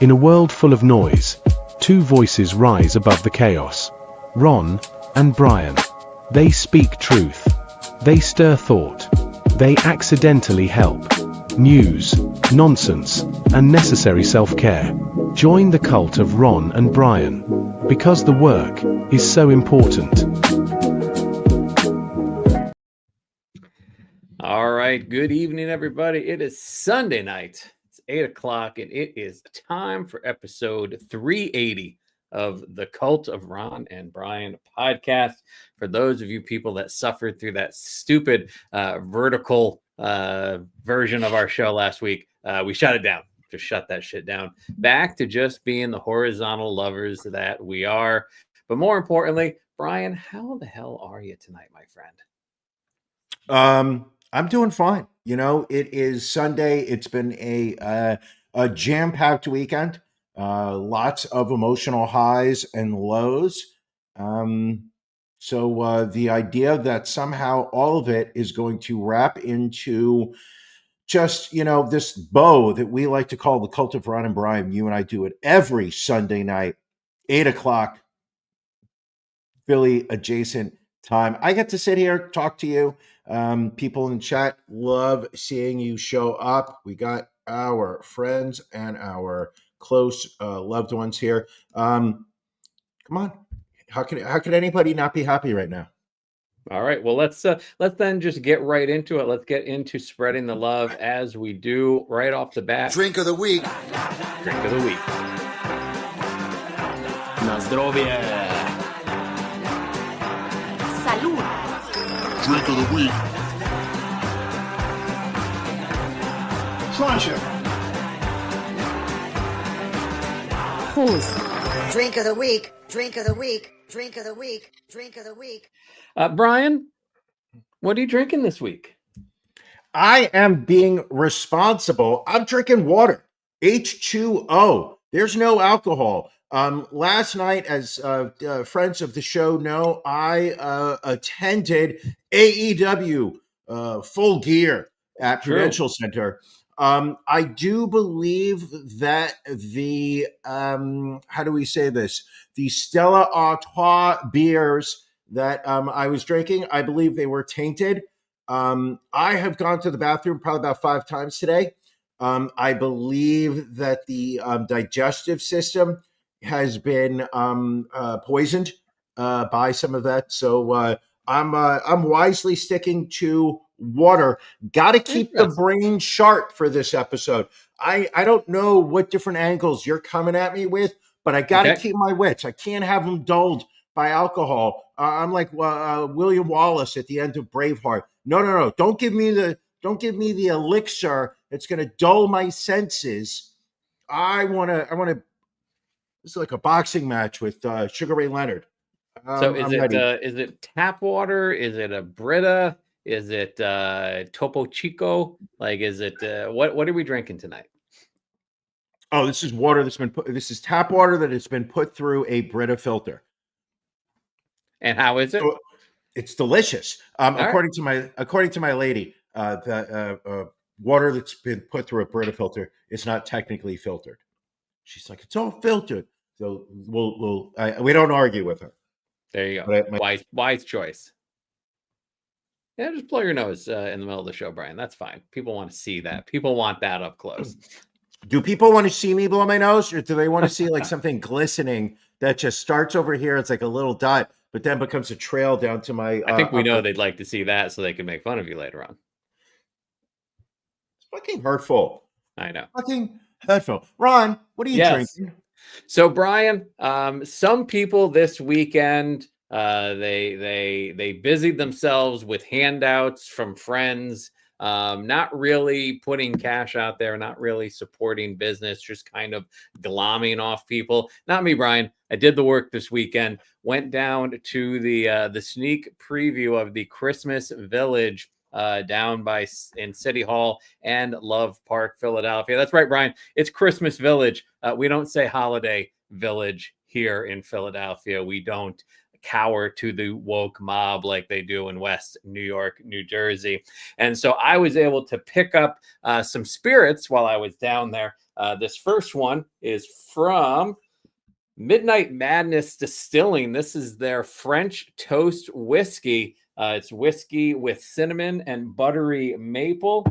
In a world full of noise, two voices rise above the chaos. Ron and Brian. They speak truth. They stir thought. They accidentally help. News, nonsense, and necessary self-care. Join the cult of Ron and Brian. Because the work is so important. All right. Good evening, everybody. It is Sunday night. It's 8 o'clock, and it is time for episode 380 of the Cult of Ron and Brian podcast. For those of you people that suffered through that stupid vertical version of our show last week, we shut it down. Just shut that shit down. Back to just being the horizontal lovers that we are. But more importantly, Brian, how the hell are you tonight, my friend? I'm doing fine. You know, it is Sunday. It's been a jam-packed weekend. Lots of emotional highs and lows. So the idea that somehow all of it is going to wrap into just, you know, this bow that we like to call the Cult of Ron and Brian. You and I do it every Sunday night, 8 o'clock, Philly adjacent time. I get to sit here, talk to you. People in the chat love seeing you show up. We got our friends and our close loved ones here. Come on. How could anybody not be happy right now? All right. Well, let's then just get right into it. Let's get into spreading the love as we do right off the bat. Drink of the week. Drink of the week. Na zdrowie. Salud. Drink of the week. Cruncher. Who's? Drink of the week. Drink of the week. Drink of the week. Drink of the week. Brian, what are you drinking this week? I am being responsible. I'm drinking water. H2O. There's no alcohol. Last night, as friends of the show know, I attended AEW Full Gear at Prudential Center. I do believe that the, how do we say this? The Stella Artois beers that I was drinking, I believe they were tainted. I have gone to the bathroom probably about 5 times today. I believe that the digestive system has been poisoned by some of that. So I'm wisely sticking to water. Got to keep the brain sharp for this episode. I don't know what different angles you're coming at me with, but I got to keep my wits. I can't have them dulled by alcohol. I'm like William Wallace at the end of Braveheart. No. Don't give me the elixir that's going to dull my senses. I want to. This is like a boxing match with Sugar Ray Leonard. So is it tap water? Is it a Brita? Is it Topo Chico? Like, is it what are we drinking tonight? Oh, this is water that's been put. This is tap water that has been put through a Brita filter. And how is it? So it's delicious. According to my lady, the water that's been put through a Brita filter is not technically filtered. She's like, it's all filtered. So we don't argue with her. There you go. Wise choice. Yeah, just blow your nose in the middle of the show, Brian. That's fine. People want to see that. People want that up close. Do people want to see me blow my nose, or do they want to see like something glistening that just starts over here? It's like a little dot, but then becomes a trail down to my. I think we know they'd like to see that so they can make fun of you later on. It's fucking hurtful. I know. Fucking hurtful. Ron, what are you drinking? So, Brian, some people this weekend, they busied themselves with handouts from friends, not really putting cash out there, not really supporting business, just kind of glomming off people. Not me, Brian. I did the work this weekend, went down to the sneak preview of the Christmas Village down in City Hall and Love Park, Philadelphia. That's right, Brian. It's Christmas Village. We don't say Holiday Village here in Philadelphia. We don't cower to the woke mob like they do in West New York, New Jersey. And so I was able to pick up some spirits while I was down there. This first one is from Midnight Madness Distilling. This is their French toast whiskey. It's whiskey with cinnamon and buttery maple.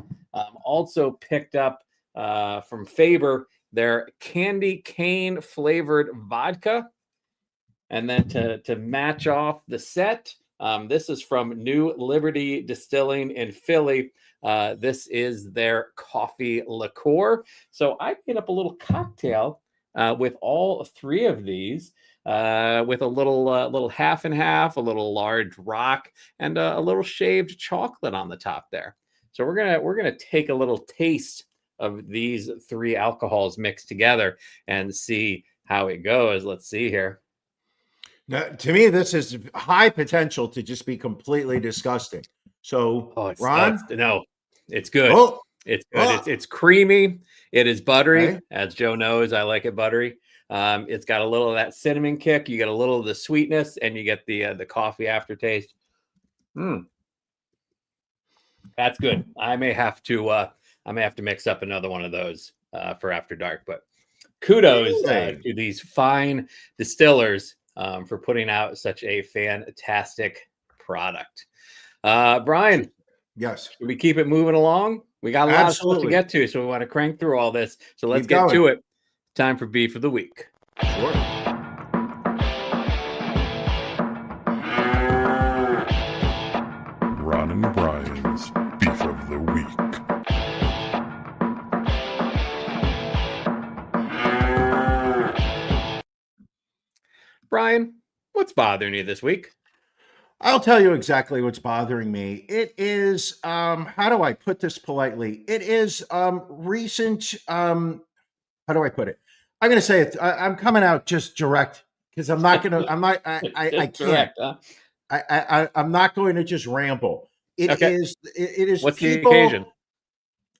Also picked up from Faber their candy cane flavored vodka. And then to match off the set, this is from New Liberty Distilling in Philly. This is their coffee liqueur. So I made up a little cocktail with all three of these, with a little half and half, a little large rock, and a little shaved chocolate on the top there. So we're gonna take a little taste of these three alcohols mixed together and see how it goes. Let's see here. Now, to me, this is high potential to just be completely disgusting. So, Ron, it's good. oh, It's good. It's creamy. It is buttery, okay. as Joe knows. I like it buttery. It's got a little of that cinnamon kick. You get a little of the sweetness, and you get the coffee aftertaste. That's good. I may have to mix up another one of those for after dark. But kudos to these fine distillers for putting out such a fantastic product. Brian, Yes, should we keep it moving along? We got a lot of stuff to get to, so we want to crank through all this. So let's get to it. Time for Beef of the Week. Sure. Ron and Brian's Beef of the Week. Brian, what's bothering you this week? I'll tell you exactly what's bothering me. It is, how do I put this politely? It is recent, how do I put it? I'm going to say it. I'm coming out just direct because I'm not going to, I can't. Direct, huh? I'm not going to just ramble. It is What's people, the occasion?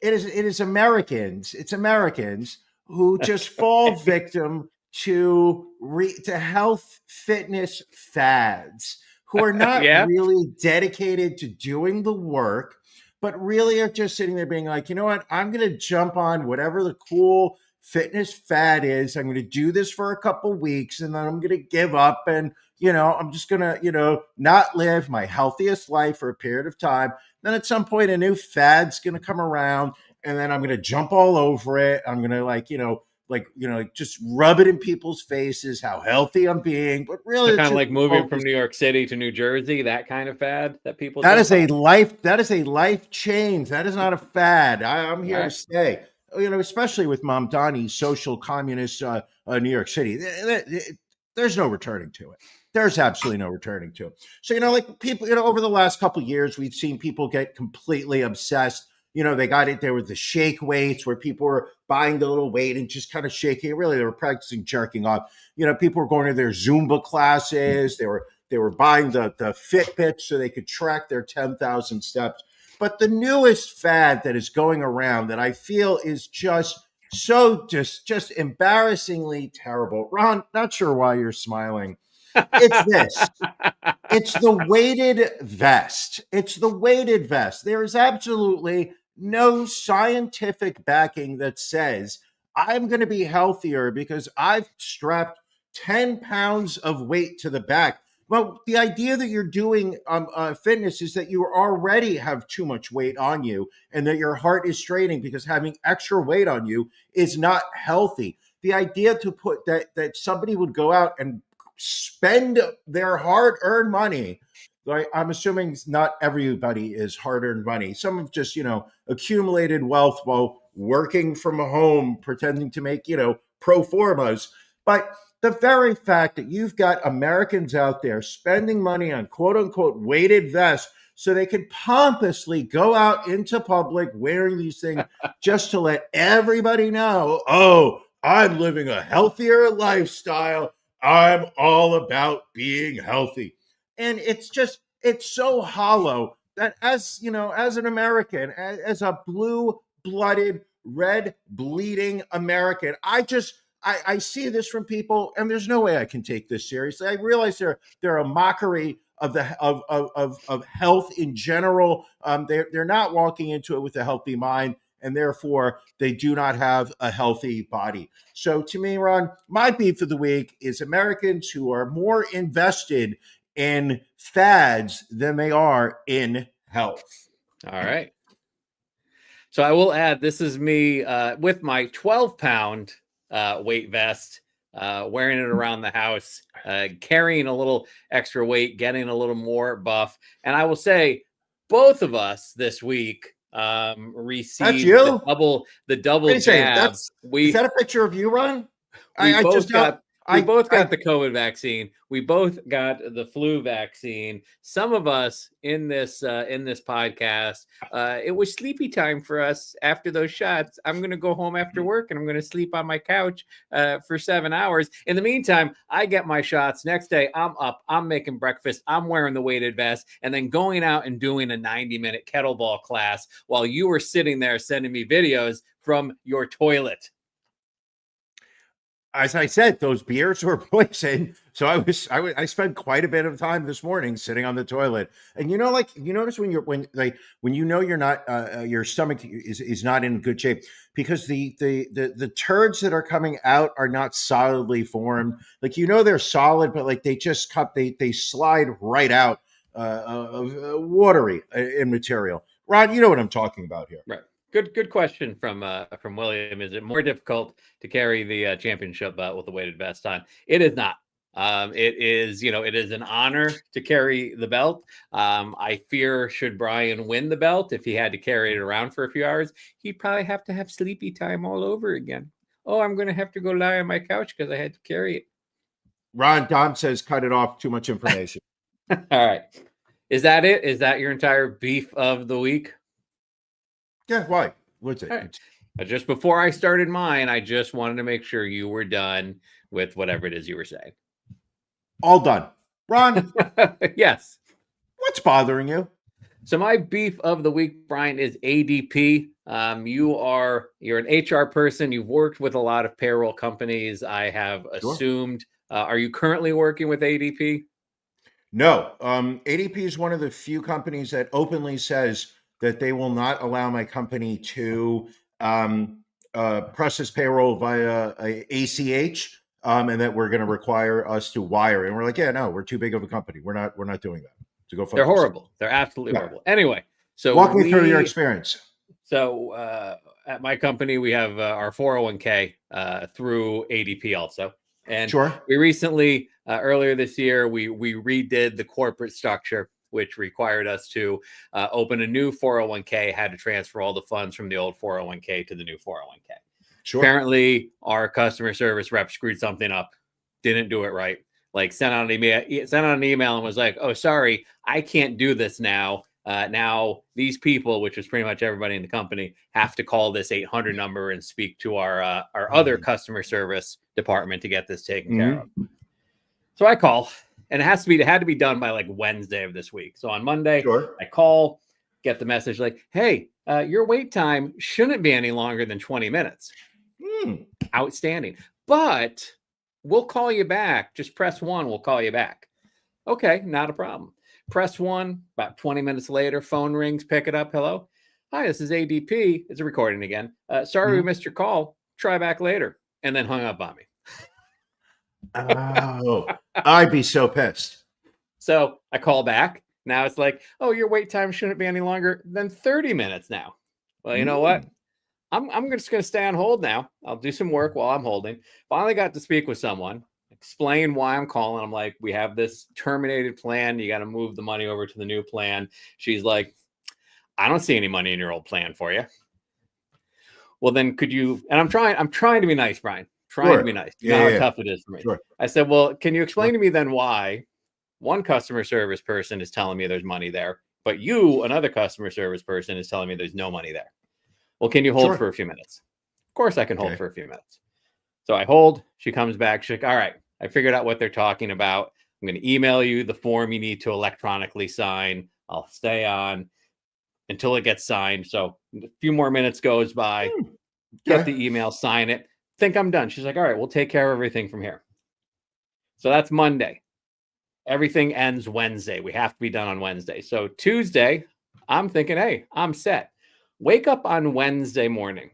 It is Americans. It's Americans who just fall victim to health fitness fads, who are not really dedicated to doing the work, but really are just sitting there being like, you know what, I'm going to jump on whatever the cool fitness fad is. I'm going to do this for a couple weeks and then I'm going to give up and, I'm just going to, not live my healthiest life for a period of time. Then at some point, a new fad's going to come around and then I'm going to jump all over it. I'm going to just rub it in people's faces how healthy I'm being, but really, So kind of like moving from New York City to New Jersey, that kind of fad that people. That is a life change. That is not a fad. I'm here to stay. Especially with Mamdani's social communist New York City, there's no returning to it. There's absolutely no returning to it. So people, over the last couple of years, we've seen people get completely obsessed. They got it there with the shake weights where people were buying the little weight and just kind of shaking it. Really, they were practicing jerking off. People were going to their Zumba classes. They were buying the Fitbit so they could track their 10,000 steps. But the newest fad that is going around that I feel is just just embarrassingly terrible. Ron, not sure why you're smiling. It's this. It's the weighted vest. It's the weighted vest. There is absolutely no scientific backing that says I'm going to be healthier because I've strapped 10 pounds of weight to the back. Well, the idea that you're doing fitness is that you already have too much weight on you and that your heart is straining because having extra weight on you is not healthy. The idea to put that somebody would go out and spend their hard-earned money. Like, I'm assuming not everybody is hard-earned money. Some have just, accumulated wealth while working from home, pretending to make, pro formas. But the very fact that you've got Americans out there spending money on quote-unquote weighted vests so they can pompously go out into public wearing these things just to let everybody know, oh, I'm living a healthier lifestyle. I'm all about being healthy. And it's so hollow that as an American, as a blue-blooded, red bleeding American, I I see this from people, and there's no way I can take this seriously. I realize they're a mockery of of health in general. They're not walking into it with a healthy mind, and therefore they do not have a healthy body. So to me, Ron, my beef of the week is Americans who are more invested in fads than they are in health. All right. So I will add, this is me with my 12-pound weight vest, wearing it around the house, carrying a little extra weight, getting a little more buff. And I will say, both of us this week That's received you? the double Wait a second. jab. Is that a picture of you, Ron? We I both just got we I both I got the COVID vaccine. We both got the flu vaccine. Some of us in this podcast, it was sleepy time for us after those shots. I'm gonna go home after work and I'm gonna sleep on my couch for 7 hours. In the meantime, I get my shots. Next day, I'm up. I'm making breakfast. I'm wearing the weighted vest, and then going out and doing a 90-minute kettlebell class while you were sitting there sending me videos from your toilet. as I said, those beers were poison. So I spent quite a bit of time this morning sitting on the toilet. And like you notice when you're not your stomach is not in good shape because the turds that are coming out are not solidly formed. Like they're solid, but like they slide right out watery in material. Ron, you know what I'm talking about here. Right. Good question from William. Is it more difficult to carry the championship belt with the weighted vest on? It is not. It is an honor to carry the belt. I fear should Brian win the belt, if he had to carry it around for a few hours, he'd probably have to have sleepy time all over again. Oh, I'm going to have to go lie on my couch because I had to carry it. Ron, Dom says cut it off. Too much information. All right. Is that it? Is that your entire beef of the week? Yeah, why? What's it? Right. Just before I started mine, I just wanted to make sure you were done with whatever it is you were saying. All done. Ron, yes. what's bothering you? So my beef of the week, Brian, is ADP. You're an HR person. You've worked with a lot of payroll companies, I have assumed. Are you currently working with ADP? No. ADP is one of the few companies that openly says that they will not allow my company to process payroll via ACH, and that we're going to require us to wire. And we're like, yeah, no, we're too big of a company. We're not doing that. To go. They're horrible. They're absolutely horrible. Anyway, so walk me through your experience. So at my company, we have our 401k through ADP also. And we recently, earlier this year, we redid the corporate structure, which required us to open a new 401k, had to transfer all the funds from the old 401k to the new 401k. Apparently, our customer service rep screwed something up, didn't do it right. Like sent out an email and was like, "Oh, sorry, I can't do this now. Now these people, which is pretty much everybody in the company, have to call this 800 number and speak to our other customer service department to get this taken care of." So I call, and it had to be done by like Wednesday of this week. So on Monday, I call, get the message like, "Hey, your wait time shouldn't be any longer than 20 minutes." Outstanding. But we'll call you back. Just press 1. We'll call you back. Okay, not a problem. Press 1. About 20 minutes later, phone rings. Pick it up. Hello. Hi, this is ADP. It's a recording again. Sorry we missed your call. Try back later. And then hung up on me. Oh, I'd be so pissed. So I call back. Now it's like, oh, your wait time shouldn't be any longer than 30 minutes now. Well, you know what? I'm just going to stay on hold now. I'll do some work while I'm holding. Finally got to speak with someone, explain why I'm calling. I'm like, we have this terminated plan. You got to move the money over to the new plan. She's like, I don't see any money in your old plan for you. Well, then could you, and I'm trying to be nice, Brian, trying to be nice. You know how tough it is for me. I said, well, can you explain to me then why one customer service person is telling me there's money there, but you, another customer service person, is telling me there's no money there? Well, can you hold for a few minutes? Of course I can hold for a few minutes. So I hold. She comes back. She's like, all right, I figured out what they're talking about. I'm going to email you the form you need to electronically sign. I'll stay on until it gets signed. So a few more minutes goes by. Get the email, sign it. think I'm done. She's like, all right, we'll take care of everything from here. So that's Monday. Everything ends Wednesday. We have to be done on Wednesday. So Tuesday, I'm thinking, hey, I'm set. Wake up on Wednesday morning.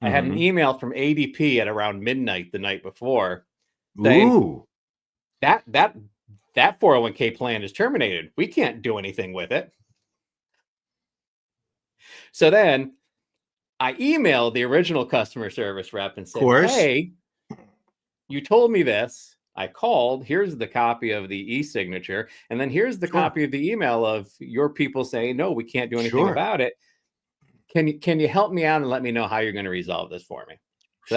I had an email from ADP at around midnight the night before saying, Ooh. that 401k plan is terminated. We can't do anything with it. So then I emailed the original customer service rep and said, hey, you told me this. I called. Here's the copy of the e-signature. And then here's the copy of the email of your people saying, no, we can't do anything about it. Can you help me out and let me know how you're going to resolve this for me? So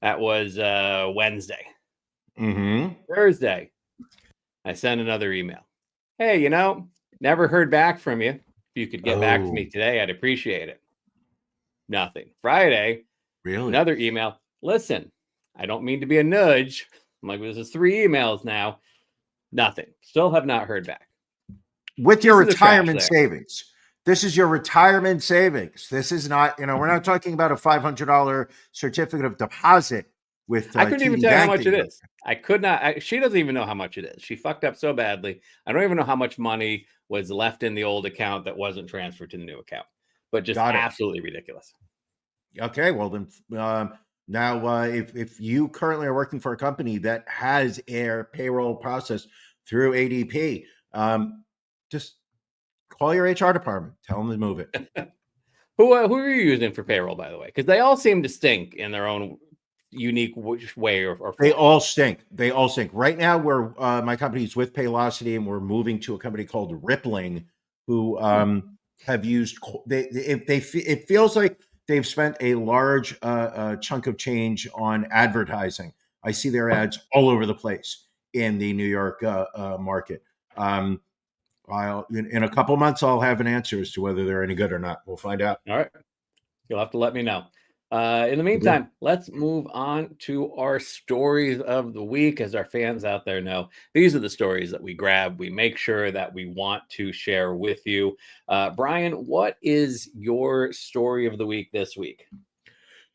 that was Wednesday. Thursday, I sent another email. Hey, never heard back from you. If you could get back to me today, I'd appreciate it. Nothing. Friday, another email. Listen, I don't mean to be a nudge. I'm like, this is 3 emails now. Nothing. Still have not heard back. With your retirement savings. This is your retirement savings. This is not, we're not talking about a $500 certificate of deposit with I couldn't even tell you how much it is. I could not. She doesn't even know how much it is. She fucked up so badly. I don't even know how much money was left in the old account that wasn't transferred to the new account. But just absolutely ridiculous. Okay, well then, now if you currently are working for a company that has a payroll process through ADP, just call your HR department. Tell them to move it. Who are you using for payroll, by the way? Because they all seem to stink in their own unique way. Or they all stink. They all stink. Right now, we're my company's with Paylocity, and we're moving to a company called Rippling, who have used. It feels like they've spent a large chunk of change on advertising. I see their ads all over the place in the New York market. In a couple months, I'll have an answer as to whether they're any good or not. We'll find out. All right. You'll have to let me know. In the meantime, let's move on to our stories of the week. As our fans out there know, these are the stories that we grab. We make sure that we want to share with you. Brian, what is your story of the week this week?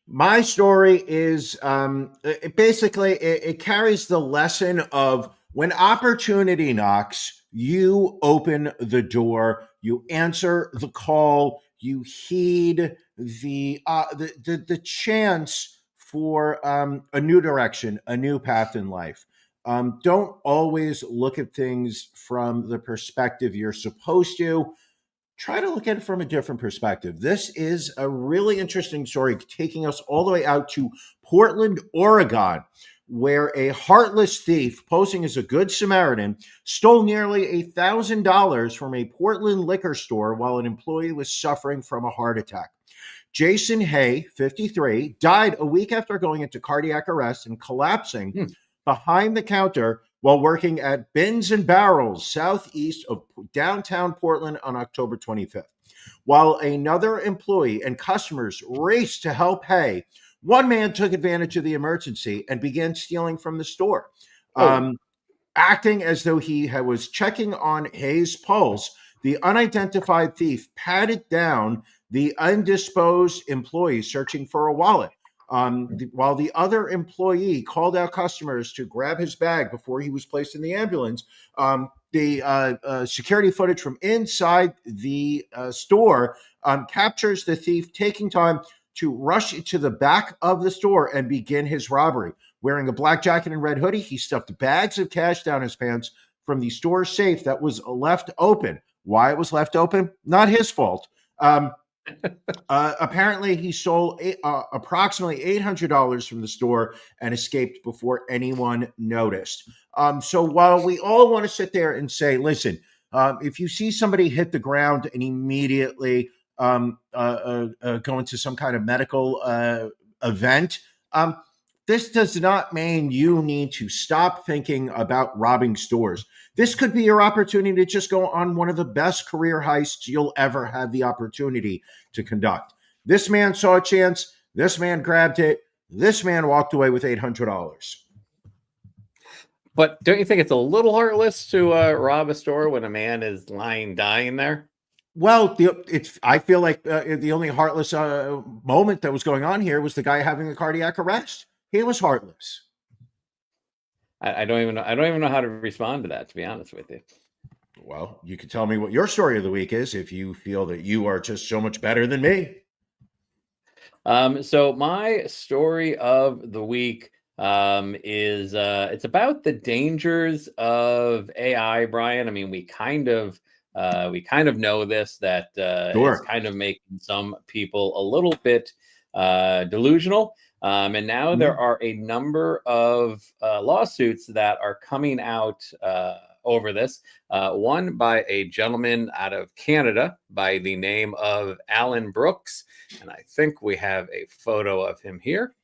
My story is it carries the lesson of when opportunity knocks, you open the door, you answer the call, you heed the chance for a new direction, a new path in life. Don't always look at things from the perspective you're supposed to. Try to look at it from a different perspective. This is a really interesting story taking us all the way out to Portland, Oregon, where a heartless thief posing as a good Samaritan stole nearly $1,000 from a Portland liquor store while an employee was suffering from a heart attack. Jason Hay, 53, died a week after going into cardiac arrest and collapsing behind the counter while working at Bins and Barrels, southeast of downtown Portland on October 25th. While another employee and customers raced to help Hay, one man took advantage of the emergency and began stealing from the store. Acting as though he was checking on Hay's pulse, the unidentified thief patted down the undisposed employee searching for a wallet. While the other employee called out customers to grab his bag before he was placed in the ambulance, the security footage from inside the store captures the thief taking time to rush to the back of the store and begin his robbery. Wearing a black jacket and red hoodie, he stuffed bags of cash down his pants from the store safe that was left open. Why it was left open? Not his fault. Apparently, he stole approximately $800 from the store and escaped before anyone noticed. So while we all want to sit there and say, listen, if you see somebody hit the ground and immediately go into some kind of medical event, this does not mean you need to stop thinking about robbing stores. This could be your opportunity to just go on one of the best career heists you'll ever have the opportunity to conduct. This man saw a chance. This man grabbed it. This man walked away with $800. But don't you think it's a little heartless to rob a store when a man is lying dying there? Well, I feel like the only heartless moment that was going on here was the guy having a cardiac arrest. He was heartless. I don't even know. I don't even know how to respond to that, to be honest with you. Well, you can tell me what your story of the week is if you feel that you are just so much better than me. So my story of the week is it's about the dangers of AI, Brian. I mean, we kind of know this, that it's Sure. kind of making some people a little bit delusional. And now there Mhm. are a number of lawsuits that are coming out over this. One by a gentleman out of Canada by the name of Alan Brooks. And I think we have a photo of him here.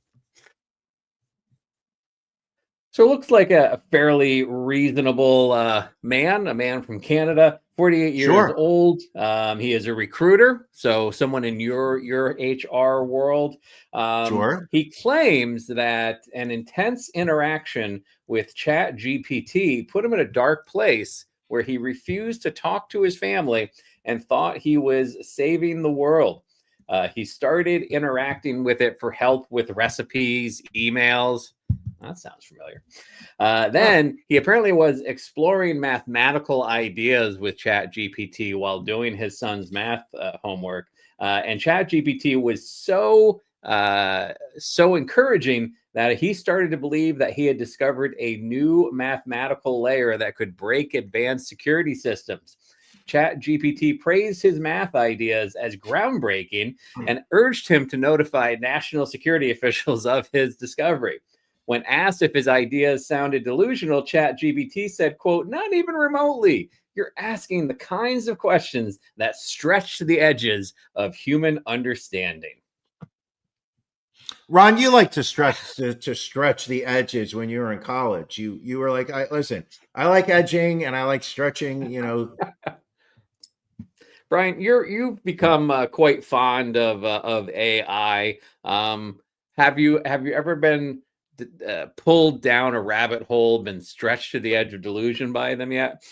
So it looks like a fairly reasonable man, a man from Canada, 48 years Sure. old. He is a recruiter, so someone in your HR world. Sure. He claims that an intense interaction with ChatGPT put him in a dark place where he refused to talk to his family and thought he was saving the world. He started interacting with it for help with recipes, emails. That sounds familiar. Huh. Then he apparently was exploring mathematical ideas with ChatGPT while doing his son's math homework. And ChatGPT was so encouraging that he started to believe that he had discovered a new mathematical layer that could break advanced security systems. ChatGPT praised his math ideas as groundbreaking and urged him to notify national security officials of his discovery. When asked if his ideas sounded delusional, ChatGPT said, quote, "Not even remotely. You're asking the kinds of questions that stretch to the edges of human understanding." Ron, you like to stretch the edges when you were in college. You were like, listen, I like edging and I like stretching. Brian, you've become quite fond of AI. Have you ever been pulled down a rabbit hole, been stretched to the edge of delusion by them yet?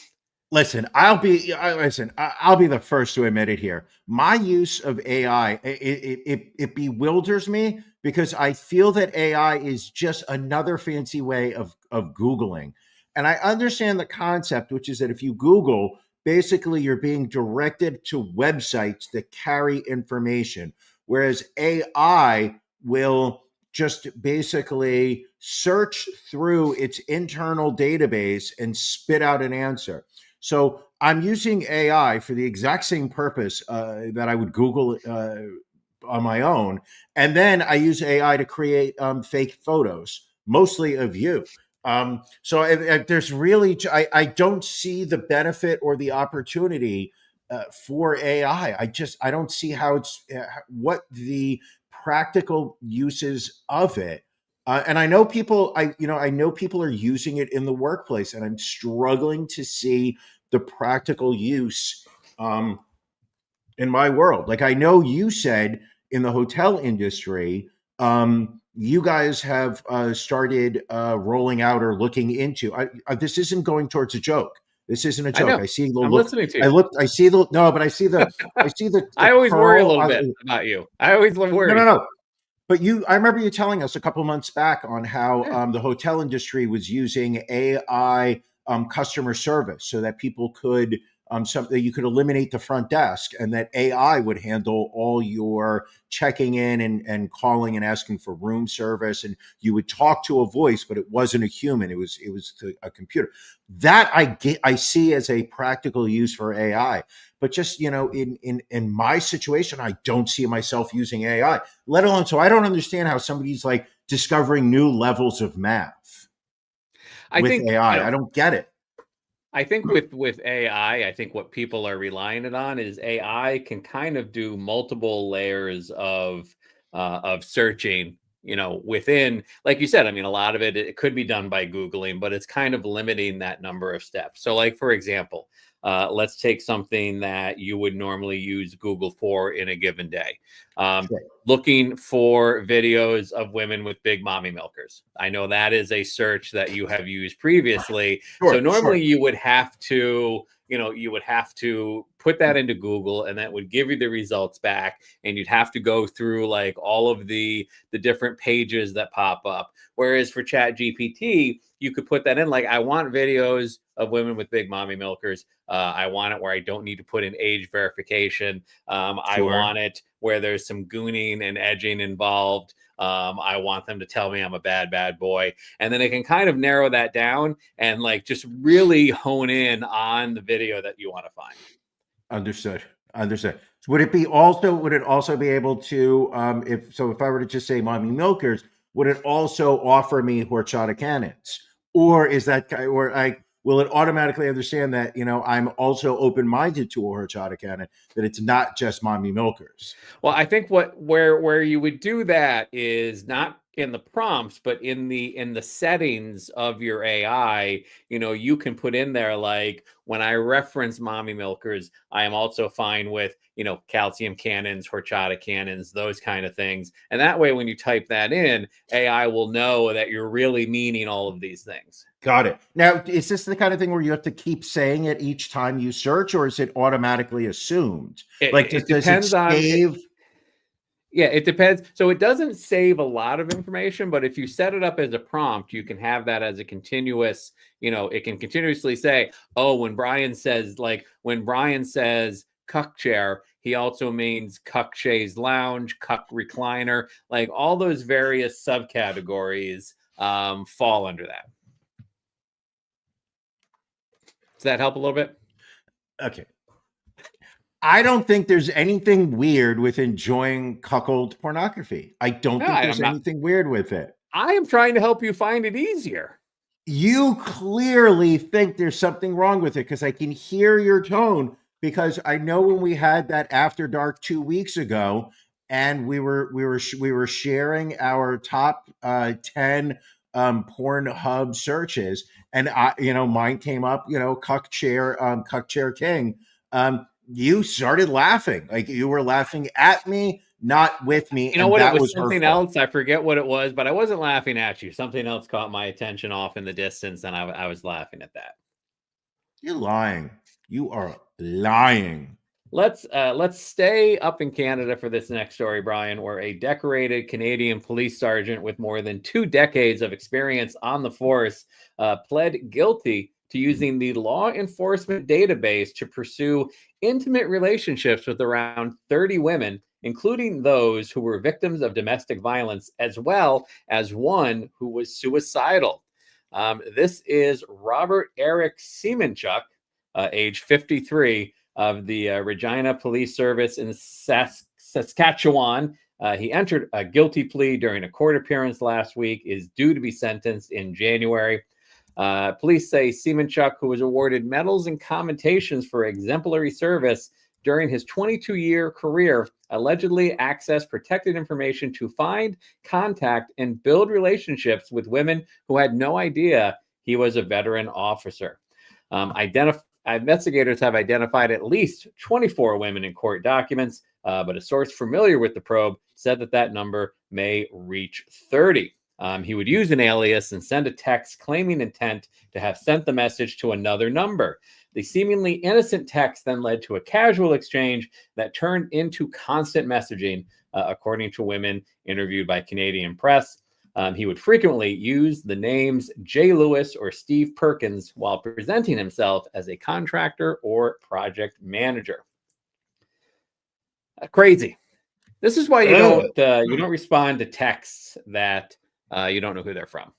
Listen, I'll be the first to admit it here. My use of AI, it bewilders me because I feel that AI is just another fancy way of Googling. And I understand the concept, which is that if you Google, basically you're being directed to websites that carry information, whereas AI will just basically search through its internal database and spit out an answer. So I'm using AI for the exact same purpose that I would Google on my own, and then I use AI to create fake photos, mostly of you. So if there's really, I don't see the benefit or the opportunity for AI. I don't see how it's what the practical uses of it. And I know people, I know people are using it in the workplace, and I'm struggling to see the practical use in my world. Like I know you said in the hotel industry, you guys have started rolling out or looking into. This isn't going towards a joke. This isn't a I joke. know. I see the I'm look. listening to I you. look. I see the no, but I see the I always worry a curl. little bit about you. I always No, no, worry. no. But I remember you telling us a couple months back on how Yeah. the hotel industry was using AI customer service so that people could something you could eliminate the front desk and that AI would handle all your checking in and calling and asking for room service, and you would talk to a voice, but it wasn't a human; it was a computer. That I see as a practical use for AI. But just in my situation, I don't see myself using AI, let alone, so I don't understand how somebody's like discovering new levels of math I with think, AI. I don't get it. I think with AI, I think what people are relying it on is AI can kind of do multiple layers of searching. Within, like you said, I mean, a lot of it could be done by Googling, but it's kind of limiting that number of steps. So, like for example, let's take something that you would normally use Google for in a given day. Um, Sure. Looking for videos of women with big mommy milkers. I know that is a search that you have used previously. So Sure, normally sure. you would have to put that into Google, and that would give you the results back, and you'd have to go through like all of the different pages that pop up. Whereas for ChatGPT, you could put that in like, I want videos of women with big mommy milkers. I want it where I don't need to put in age verification. I Sure. want it where there's some gooning and edging involved. I want them to tell me I'm a bad boy. And then it can kind of narrow that down and like just really hone in on the video that you want to find. Understood. Understood. So would it also be able to, if I were to just say mommy milkers, would it also offer me horchata cannons? Or is that, will it automatically understand that, I'm also open-minded to a horchata cannon, that it's not just mommy milkers? Well, I think where you would do that is not in the prompts, but in the settings of your AI. You can put in there like, when I reference mommy milkers, I am also fine with calcium cannons, horchata cannons, those kind of things. And that way, when you type that in, AI will know that you're really meaning all of these things. Got it. Now, is this the kind of thing where you have to keep saying it each time you search, or is it automatically assumed? It depends on save? Yeah, it depends. So it doesn't save a lot of information, but if you set it up as a prompt, you can have that as a continuous, it can continuously say, oh, when Brian says cuck chair, he also means cuck chaise lounge, cuck recliner, like all those various subcategories fall under that. Does that help a little bit? Okay. I don't think there's anything weird with enjoying cuckold pornography. I don't think there's anything weird with it. I am trying to help you find it easier. You clearly think there's something wrong with it, because I can hear your tone, because I know when we had that After Dark 2 weeks ago, and we were sharing our top 10 Pornhub searches, and mine came up, cuck chair king. You started laughing, like you were laughing at me, not with me. You know what? It was something else. I forget what it was, but I wasn't laughing at you. Something else caught my attention off in the distance, and I was laughing at that. You're lying. You are lying. Let's stay up in Canada for this next story, Brian, where a decorated Canadian police sergeant with more than 2 decades of experience on the force pled guilty to using the law enforcement database to pursue intimate relationships with around 30 women, including those who were victims of domestic violence, as well as one who was suicidal. This is Robert Eric Semenchuk, age 53, of the Regina Police Service in Saskatchewan. He entered a guilty plea during a court appearance last week, is due to be sentenced in January. Police say Semenchuk, who was awarded medals and commendations for exemplary service during his 22-year career, allegedly accessed protected information to find, contact, and build relationships with women who had no idea he was a veteran officer. Investigators have identified at least 24 women in court documents, but a source familiar with the probe said that number may reach 30. He would use an alias and send a text claiming intent to have sent the message to another number. The seemingly innocent text then led to a casual exchange that turned into constant messaging, according to women interviewed by Canadian press. He would frequently use the names Jay Lewis or Steve Perkins while presenting himself as a contractor or project manager. Crazy. This is why you don't respond to texts that you don't know who they're from.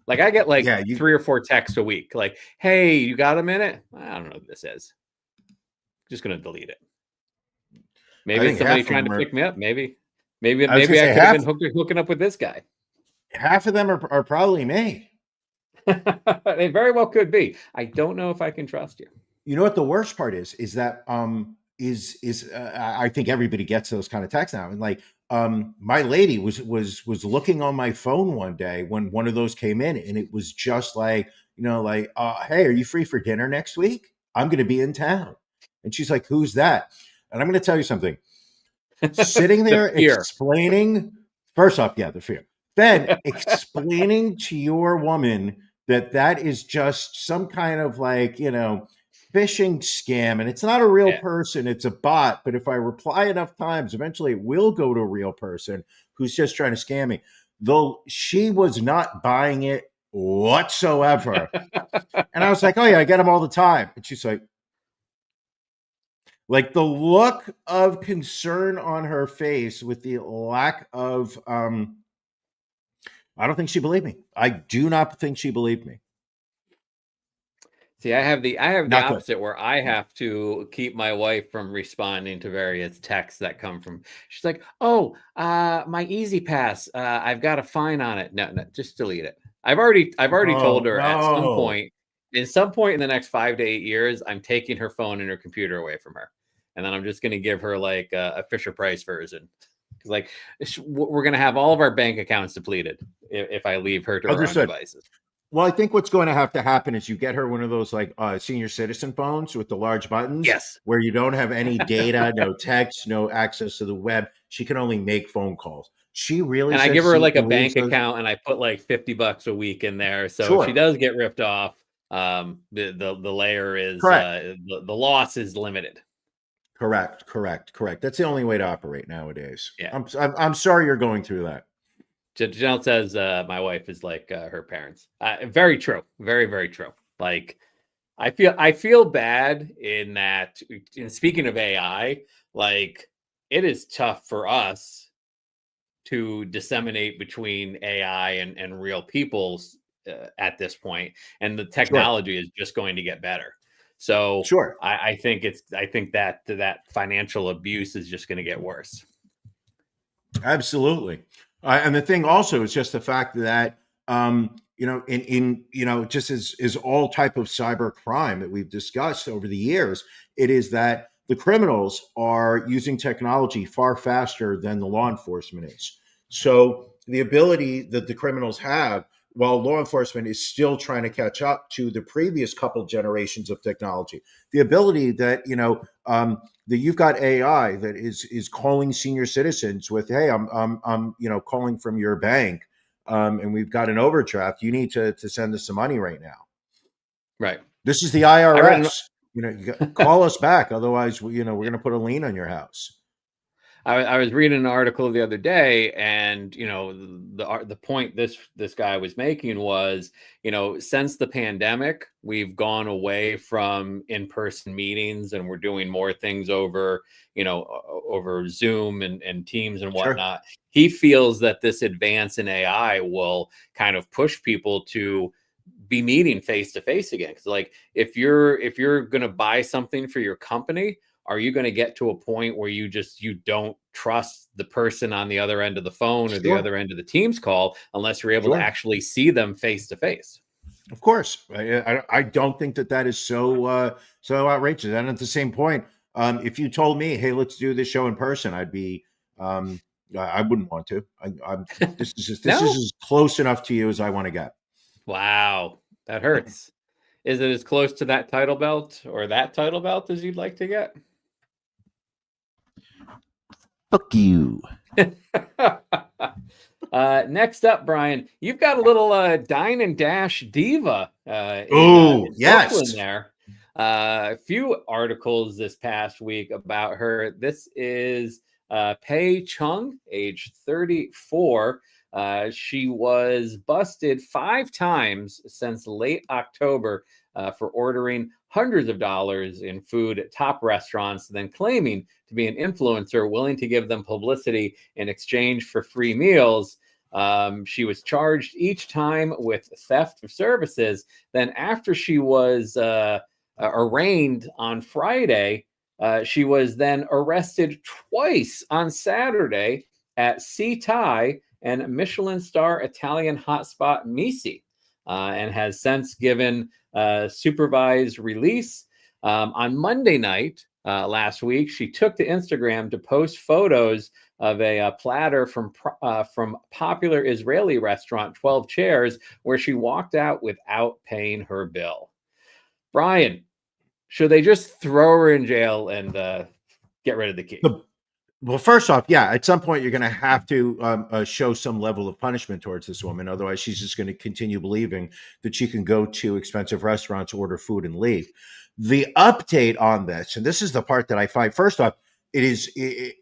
Like I get 3 or 4 texts a week. Like, hey, you got a minute? I don't know who this is. Just going to delete it. Maybe it's somebody trying to pick me up. Maybe I could have been hooking up with this guy. Half of them are probably me. They very well could be. I don't know if I can trust you. You know what the worst part is that I think everybody gets those kind of texts now. And like my lady was looking on my phone one day when one of those came in, and it was just like, hey, are you free for dinner next week? I'm going to be in town. And she's like, who's that? And I'm going to tell you something. Sitting there explaining, first off, the fear. Then explaining to your woman that is just some kind of phishing scam, and it's not a real Yeah. person, it's a bot. But if I reply enough times, eventually it will go to a real person who's just trying to scam me. Though she was not buying it whatsoever. And I was like, oh yeah, I get them all the time. And she's like the look of concern on her face with the lack of I don't think she believed me. I do not think she believed me. See, I have the Not good. opposite where I have to keep my wife from responding to various texts that come from. She's like, "Oh, my Easy Pass, I've got a fine on it." No, no, just delete it. I've already told Oh her no. in some point in the next 5 to 8 years, I'm taking her phone and her computer away from her, and then I'm just going to give her like a Fisher Price version. Because like we're going to have all of our bank accounts depleted if I leave her to her own Understood. devices. Well, I think what's going to have to happen is you get her one of those like senior citizen phones with the large buttons Yes. where you don't have any data, no text, no access to the web. She can only make phone calls. She really And I says give her she like a believes bank those. account and I put like $50 a week in there. So if she Sure. does get ripped off, the layer is Correct. the loss is limited. Correct. That's the only way to operate nowadays. Yeah. I'm sorry you're going through that. Janelle says my wife is like her parents. Very true. Very, very true. Like I feel bad in that in speaking of AI, like it is tough for us to disseminate between AI and real people at this point, and the Sure. technology is just going to get better. So Sure. I think that financial abuse is just going to get worse. Absolutely. And the thing also is just the fact that just as all type of cyber crime that we've discussed over the years, it is that the criminals are using technology far faster than the law enforcement is. So the ability that the criminals have, while law enforcement is still trying to catch up to the previous couple generations of technology, the ability that that you've got AI that is calling senior citizens with, "Hey, I'm calling from your bank, and we've got an overdraft. You need to send us some money right now. Right. This is the I read an IRS. Call us back, otherwise, we're going to put a lien on your house." I was reading an article the other day, and the point this guy was making was, since the pandemic, we've gone away from in-person meetings, and we're doing more things over over Zoom and Teams and Sure. whatnot. He feels that this advance in AI will kind of push people to be meeting face to face again. Because like if you're gonna buy something for your company, are you going to get to a point where you don't trust the person on the other end of the phone or the Sure. other end of the Teams call unless you're able to Sure. actually see them face to face? Of course. I don't think that is so outrageous. And at the same point, if you told me, "Hey, let's do this show in person," I'd be I wouldn't want to. This is No. as close enough to you as I want to get. Wow, that hurts. Is it as close to that title belt or that title belt as you'd like to get? Fuck you. Next up, Brian, you've got a little Dine and Dash Diva Oh, in Brooklyn yes. there. A few articles this past week about her. This is Pei Chung, age 34. She was busted 5 times since late October for ordering hundreds of dollars in food at top restaurants, then claiming to be an influencer willing to give them publicity in exchange for free meals. She was charged each time with theft of services. Then, after she was arraigned on Friday, she was then arrested twice on Saturday at Sea Thai and Michelin star Italian hotspot Misi, and has since given supervised release. On Monday night last week, she took to Instagram to post photos of a platter from popular Israeli restaurant 12 Chairs, where she walked out without paying her bill. Brian, should they just throw her in jail and get rid of the key? Well, first off, yeah, at some point you're going to have to show some level of punishment towards this woman. Otherwise, she's just going to continue believing that she can go to expensive restaurants, order food, and leave. The update on this, and this is the part that I find, first off,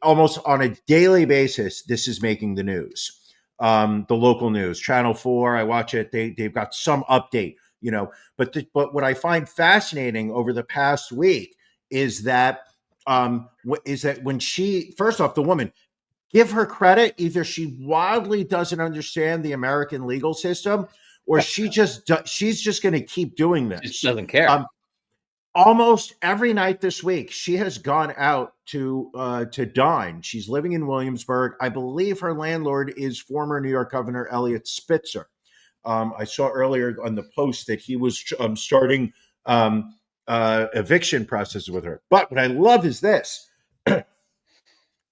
almost on a daily basis, this is making the news. The local news, Channel 4, I watch it. They've got some update, but what I find fascinating over the past week is that when she, first off, the woman, give her credit, either she wildly doesn't understand the American legal system, or she's just going to keep doing She just this. doesn't care. Almost every night this week, she has gone out to dine. She's living in Williamsburg. I believe her landlord is former New York Governor Eliot Spitzer. I saw earlier on the Post that he was starting eviction processes with her. But what I love is this.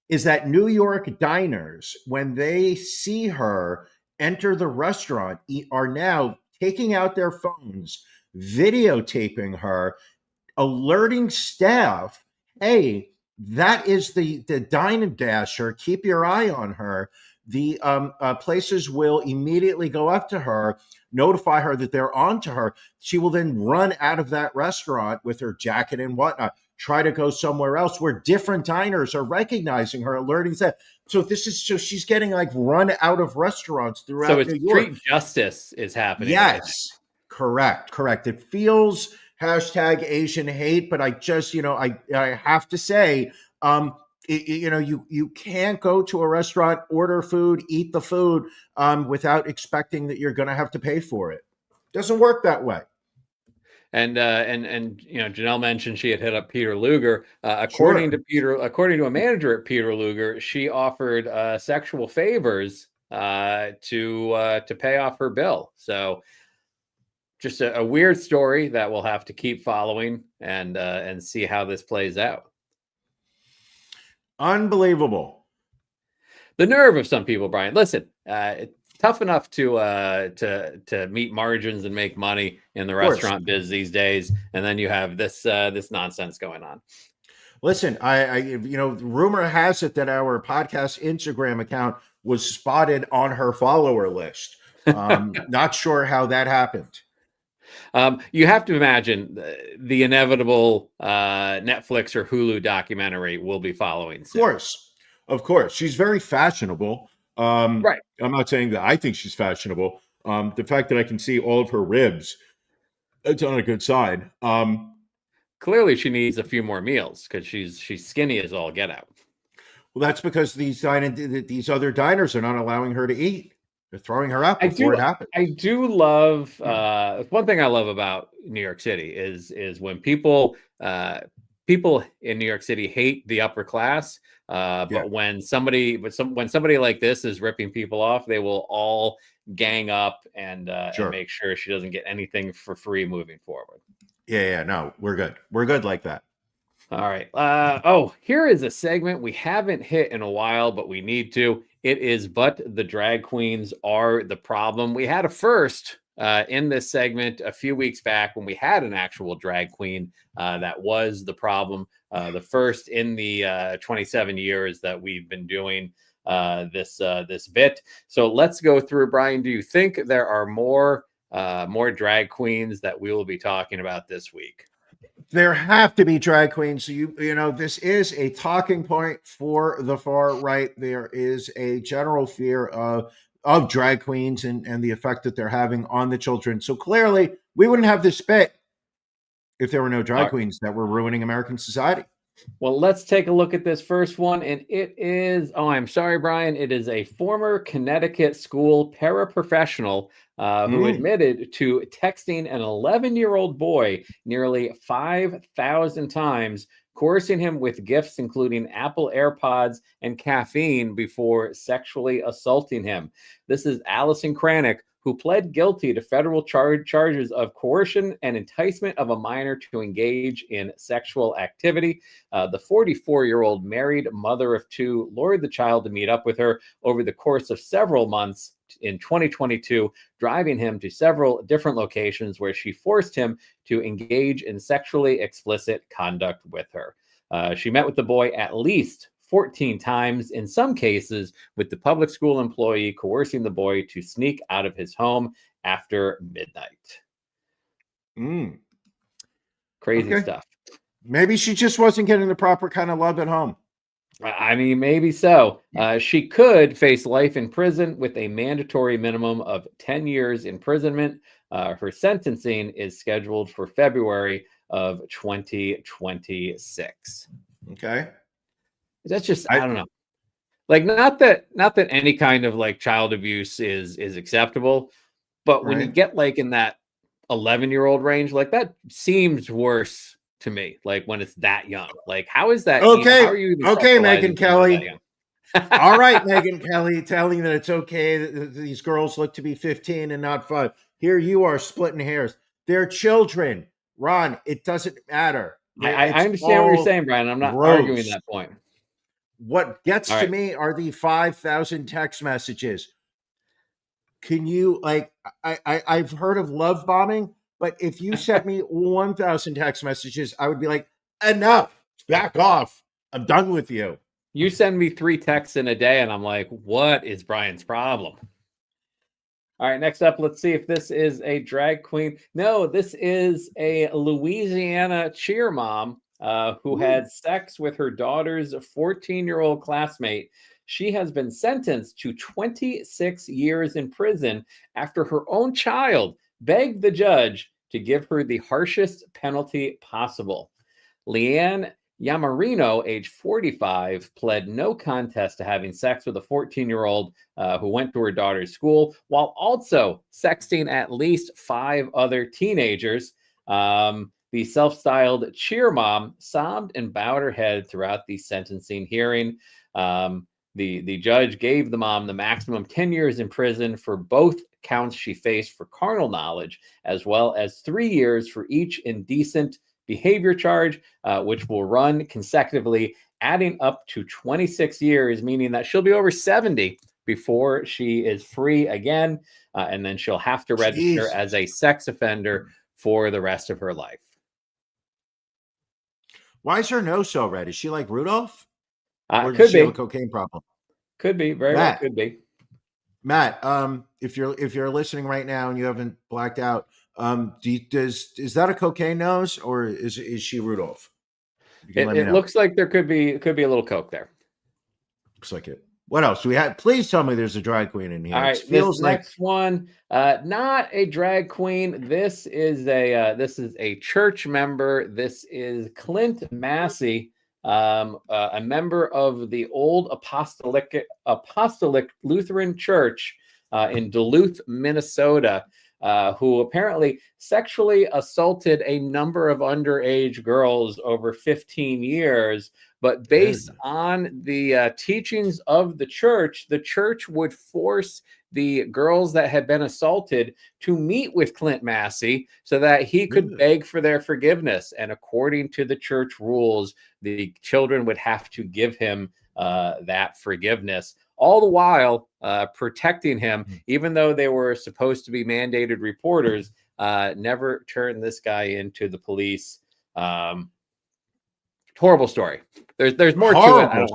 Is that New York diners, when they see her enter the restaurant, are now taking out their phones, videotaping her, alerting staff, hey, that is the Dine Dasher. Keep your eye on her. The places will immediately go up to her, notify her that they're on to her. She will then run out of that restaurant with her jacket and whatnot, try to go somewhere else where different diners are recognizing her, alerting that. So she's getting like run out of restaurants throughout New York. Street justice is happening. Yes, correct. It feels #Asian hate, but I just, I have to say, you can't go to a restaurant, order food, eat the food without expecting that you're going to have to pay for it. Doesn't work that way. And Janelle mentioned she had hit up Peter Luger. According to a manager at Peter Luger, she offered sexual favors to pay off her bill. So just a weird story that we'll have to keep following and see how this plays out. Unbelievable. The nerve of some people, Brian. Listen, it's tough enough to meet margins and make money in the restaurant biz these days, and then you have this nonsense going on. Listen, rumor has it that our podcast Instagram account was spotted on her follower list. Not sure how that happened. You have to imagine the inevitable Netflix or Hulu documentary will be following soon. Of course. She's very fashionable. Right. I'm not saying that I think she's fashionable. The fact that I can see all of her ribs, it's on a good side. Clearly, she needs a few more meals because she's skinny as all get out. Well, that's because these other diners are not allowing her to eat. They're throwing her out before it happens. I do love one thing I love about New York City is when people in New York City hate the upper class, but when somebody like this is ripping people off, they will all gang up and make sure she doesn't get anything for free moving forward. No, we're good. We're good like that. All right. Here is a segment we haven't hit in a while, but we need to. It is But the Drag Queens Are the Problem. We had a first in this segment a few weeks back when we had an actual drag queen that was the problem. The first in the 27 years that we've been doing this bit. So let's go through. Brian, do you think there are more drag queens that we will be talking about this week? There have to be drag queens. This is a talking point for the far right. There is a general fear of drag queens and the effect that they're having on the children. So clearly, we wouldn't have this bit if there were no drag queens that were ruining American society. Well, let's take a look at this first one. And it is, I'm sorry, Brian. It is a former Connecticut school paraprofessional who admitted to texting an 11-year-old boy nearly 5,000 times, coercing him with gifts including Apple AirPods and caffeine before sexually assaulting him. This is Allison Kranick, who pled guilty to federal charges of coercion and enticement of a minor to engage in sexual activity. The 44-year-old married mother of two lured the child to meet up with her over the course of several months in 2022, driving him to several different locations where she forced him to engage in sexually explicit conduct with her. She met with the boy at least 14 times, in some cases with the public school employee coercing the boy to sneak out of his home after midnight. Crazy Okay. stuff. Maybe she just wasn't getting the proper kind of love at home. I mean, maybe so. She could face life in prison with a mandatory minimum of 10 years imprisonment. Her sentencing is scheduled for February of 2026. Okay. That's just, I I don't know. Like, not that any kind of like child abuse is acceptable, but when you right. get like in that 11-year-old range, like that seems worse to me. Like when it's that young. Like how is that even, how Okay. are you even Okay, socializing Megan someone that Kelly. young? All right, Megan Kelly, telling that it's okay that these girls look to be 15 and not 5. Here you are splitting hairs. They're children. Ron, it doesn't matter. I It's understand what you're all saying, Brian. I'm not arguing gross. that point. What gets All to right. me are the 5,000 text messages. Can you like I've heard of love bombing, but if you sent me 1,000 text messages, I would be like, enough, back off. I'm done with you. You send me 3 texts in a day, and I'm like, what is Brian's problem? All right, next up, let's see if this is a drag queen. No, this is a Louisiana cheer mom who Ooh. had sex with her daughter's 14-year-old classmate. She has been sentenced to 26 years in prison after her own child begged the judge to give her the harshest penalty possible. Leanne Yamarino, age 45, pled no contest to having sex with a 14-year-old who went to her daughter's school, while also sexting at least 5 other teenagers. The self-styled cheer mom sobbed and bowed her head throughout the sentencing hearing. The judge gave the mom the maximum 10 years in prison for both counts she faced for carnal knowledge, as well as 3 years for each indecent behavior charge, which will run consecutively, adding up to 26 years, meaning that she'll be over 70 before she is free again, and then she'll have to register Jesus. as a sex offender for the rest of her life. Why is her nose so red? Is she like Rudolph? Or does Could she have a be, cocaine problem? could be, very well Matt, could be. Matt, if you're listening right now and you haven't blacked out, is that a cocaine nose or is she Rudolph? You can let me It know. looks like there could be a little coke there. Looks like it. What else do we have? Please tell me there's a drag queen in here. All It right, this feels like next one, not a drag queen. This is a church member. This is Clint Massey, a member of the Old Apostolic Lutheran Church in Duluth, Minnesota, who apparently sexually assaulted a number of underage girls over 15 years. But based on the teachings of the church would force the girls that had been assaulted to meet with Clint Massey so that he could beg for their forgiveness. And according to the church rules, the children would have to give him that forgiveness, all the while protecting him, even though they were supposed to be mandated reporters, never turned this guy into the police. Horrible story. There's more to it. I don't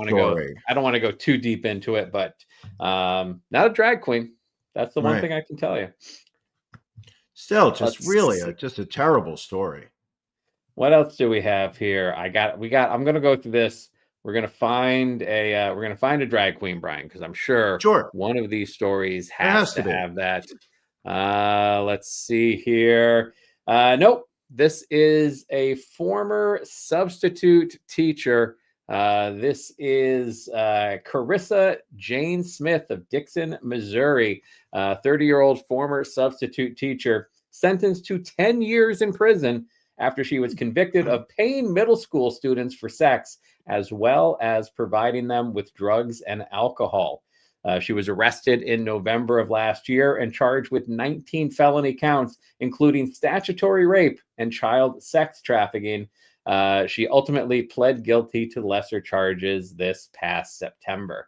want to go too deep into it, but not a drag queen. That's the one thing I can tell you. Still, just just a terrible story. What else do we have here? I'm gonna go through this. We're gonna find a drag queen, Brian, because I'm sure one of these stories has to have that. Let's see here. Nope. This is a former substitute teacher. This is Carissa Jane Smith of Dixon, Missouri, 30-year-old former substitute teacher, sentenced to 10 years in prison after she was convicted of paying middle school students for sex, as well as providing them with drugs and alcohol. She was arrested in November of last year and charged with 19 felony counts, including statutory rape and child sex trafficking. She ultimately pled guilty to lesser charges this past September.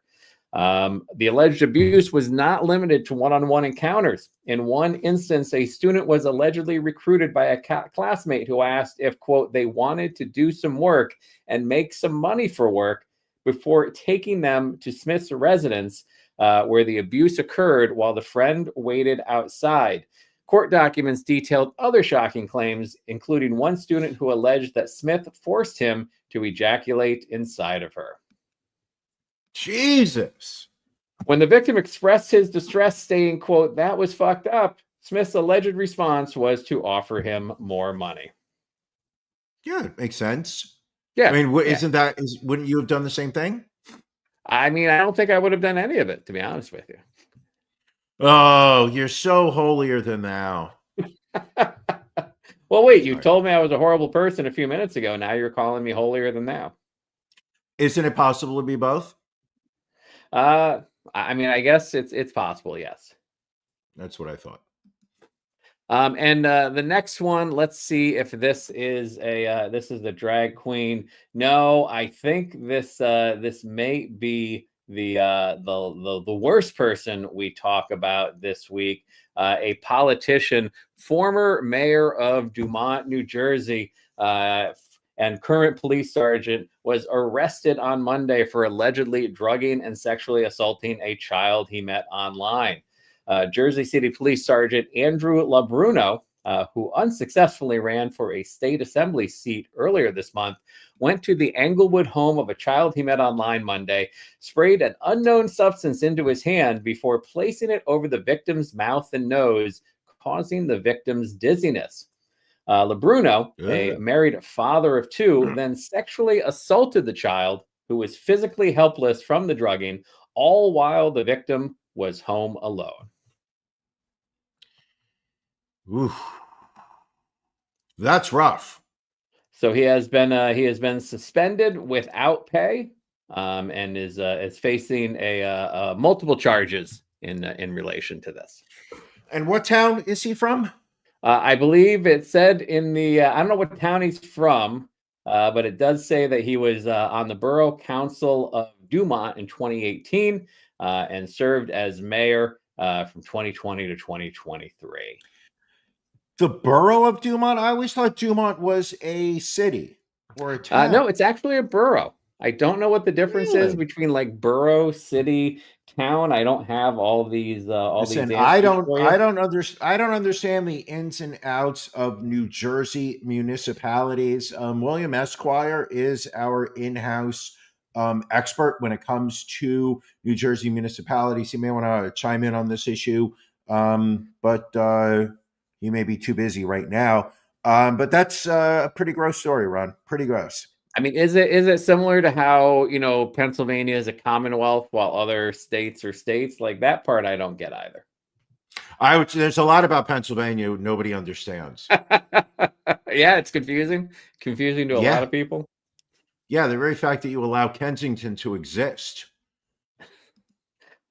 The alleged abuse was not limited to one-on-one encounters. In one instance, a student was allegedly recruited by a classmate who asked if, quote, they wanted to do some work and make some money for work before taking them to Smith's residence, where the abuse occurred while the friend waited outside. Court documents detailed other shocking claims, including one student who alleged that Smith forced him to ejaculate inside of her. Jesus. When the victim expressed his distress, saying, quote, "That was fucked up," Smith's alleged response was to offer him more money. Yeah, it makes sense. Yeah. I mean, wouldn't you have done the same thing? I mean, I don't think I would have done any of it, to be honest with you. Oh, you're so holier than thou. Well, wait, you told me I was a horrible person a few minutes ago. Now you're calling me holier than thou. Isn't it possible to be both? I mean, I guess it's possible, yes. That's what I thought. And the next one, let's see if this is the drag queen. No, I think this may be the worst person we talk about this week. A politician, former mayor of Dumont, New Jersey, and current police sergeant, was arrested on Monday for allegedly drugging and sexually assaulting a child he met online. Jersey City Police Sergeant Andrew LaBruno, who unsuccessfully ran for a state assembly seat earlier this month, went to the Englewood home of a child he met online Monday, sprayed an unknown substance into his hand before placing it over the victim's mouth and nose, causing the victim's dizziness. LaBruno, a married father of two, then sexually assaulted the child, who was physically helpless from the drugging, all while the victim was home alone. Oof. That's rough. So he has been suspended without pay, and is facing a multiple charges in relation to this. And what town is he from? I believe it said in the I don't know what town he's from, but it does say that he was on the Borough Council of Dumont in 2018 and served as mayor from 2020 to 2023. The borough of Dumont? I always thought Dumont was a city or a town. No, it's actually a borough. I don't know what the difference is Really? between like borough, city, town. I don't have all these Listen, these I answers for you. don't understand the ins and outs of New Jersey municipalities. William Esquire is our in-house expert when it comes to New Jersey municipalities. He may want to chime in on this issue, but he may be too busy right now. But that's a pretty gross story, Ron. Pretty gross. I mean, is it similar to how, Pennsylvania is a commonwealth while other states are states? Like, that part I don't get either. There's a lot about Pennsylvania nobody understands. Yeah, it's confusing to a lot of people. Yeah, the very fact that you allow Kensington to exist.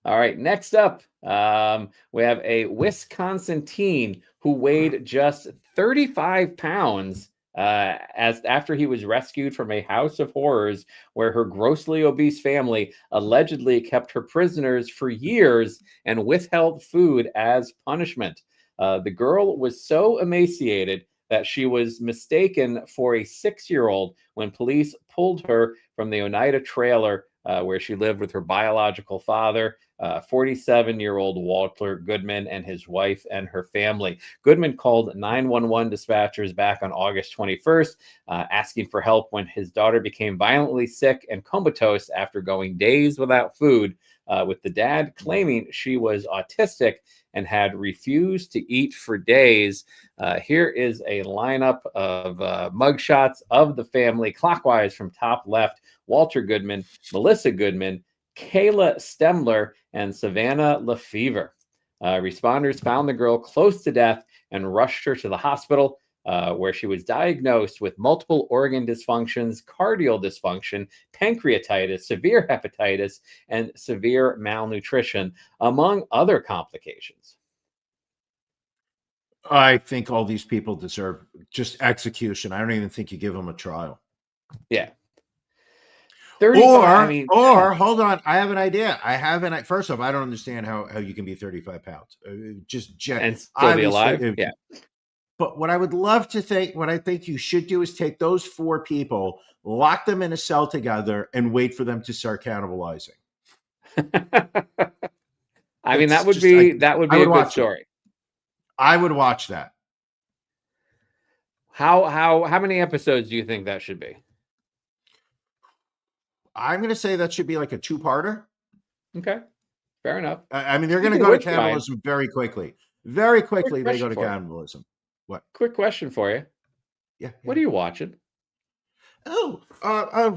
All right, next up, we have a Wisconsin teen who weighed just 35 pounds after he was rescued from a house of horrors where her grossly obese family allegedly kept her prisoners for years and withheld food as punishment. The girl was so emaciated that she was mistaken for a 6-year-old when police pulled her from the Oneida trailer where she lived with her biological father, 47-year-old Walter Goodman, and his wife and her family. Goodman called 911 dispatchers back on August 21st, asking for help when his daughter became violently sick and comatose after going days without food, with the dad claiming she was autistic and had refused to eat for days. Here is a lineup of mugshots of the family, clockwise from top left: Walter Goodman, Melissa Goodman, Kayla Stemler, and Savannah Lefevre. Responders found the girl close to death and rushed her to the hospital, where she was diagnosed with multiple organ dysfunctions, cardiac dysfunction, pancreatitis, severe hepatitis, and severe malnutrition, among other complications. I think all these people deserve just execution. I don't even think you give them a trial. Yeah. Or hold on, I have an idea. First off, I don't understand how you can be 35 pounds. And still be alive. Yeah. But what I think you should do is take those 4 people, lock them in a cell together, and wait for them to start cannibalizing. I mean, that would be a good story. I would watch that. How many episodes do you think that should be? I'm going to say that should be like a two-parter. Okay, fair enough. I mean, they're going to Speaking of go to which, Ryan, cannibalism very quickly. Very quickly, they go question to for you. cannibalism. What? Quick question for you. Yeah. What are you watching? Oh,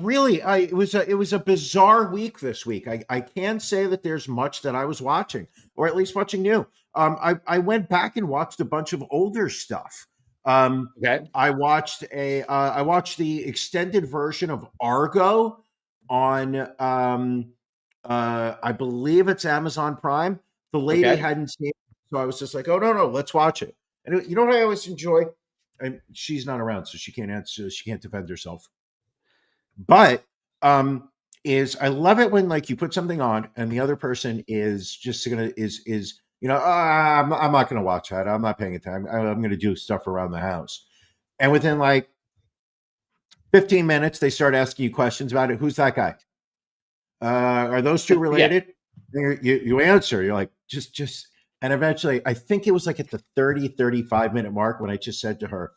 really? It was a bizarre week this week. I can't say that there's much that I was watching, or at least watching new. I went back and watched a bunch of older stuff. Okay. I watched the extended version of Argo on I believe it's Amazon Prime. The lady Okay. hadn't seen it, so I was just like, oh no, let's watch it. And you know what I always enjoy? And she's not around, so she can't answer. She can't defend herself. But is I love it when like you put something on and the other person is just gonna is I'm not gonna watch that. I'm not paying attention. I'm gonna do stuff around the house. And within like 15 minutes, they start asking you questions about it. Who's that guy? Are those two related? Yeah. You answer. You're like, just. And eventually, I think it was like at the 35 minute mark when I just said to her,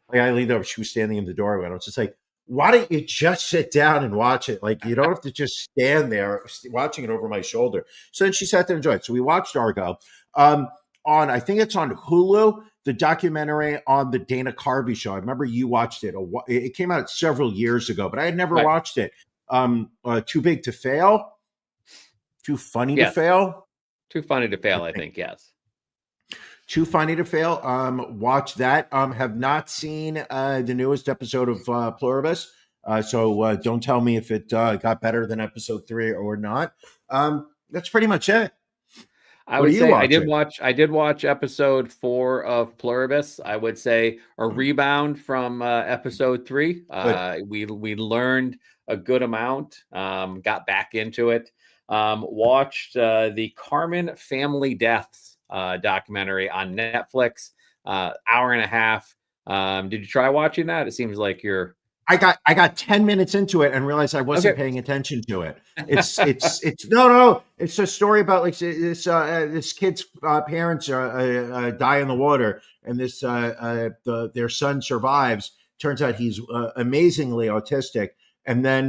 like I leaned over, she was standing in the doorway. And I was just like, why don't you just sit down and watch it? Like, you don't have to just stand there watching it over my shoulder. So then she sat there and enjoyed it. So we watched Argo. I think it's on Hulu, the documentary on the Dana Carvey show. I remember you watched it. It came out several years ago, but I had never watched it. Too Big to Fail? Too Funny to Fail? Too Funny to Fail, I think, yes. Too Funny to Fail. Watch that. Have not seen the newest episode of Pluribus. So don't tell me if it got better than episode 3 or not. That's pretty much it. I would say I did watch episode 4 of Pluribus. I would say a rebound from episode 3. We learned a good amount, got back into it. Watched the Carmen Family Deaths documentary on Netflix, hour and a half. Did you try watching that? It seems like you're. I got 10 minutes into it and realized I wasn't paying attention to it. It's no. It's a story about like this kid's parents die in the water, and their son survives. Turns out he's amazingly autistic. And then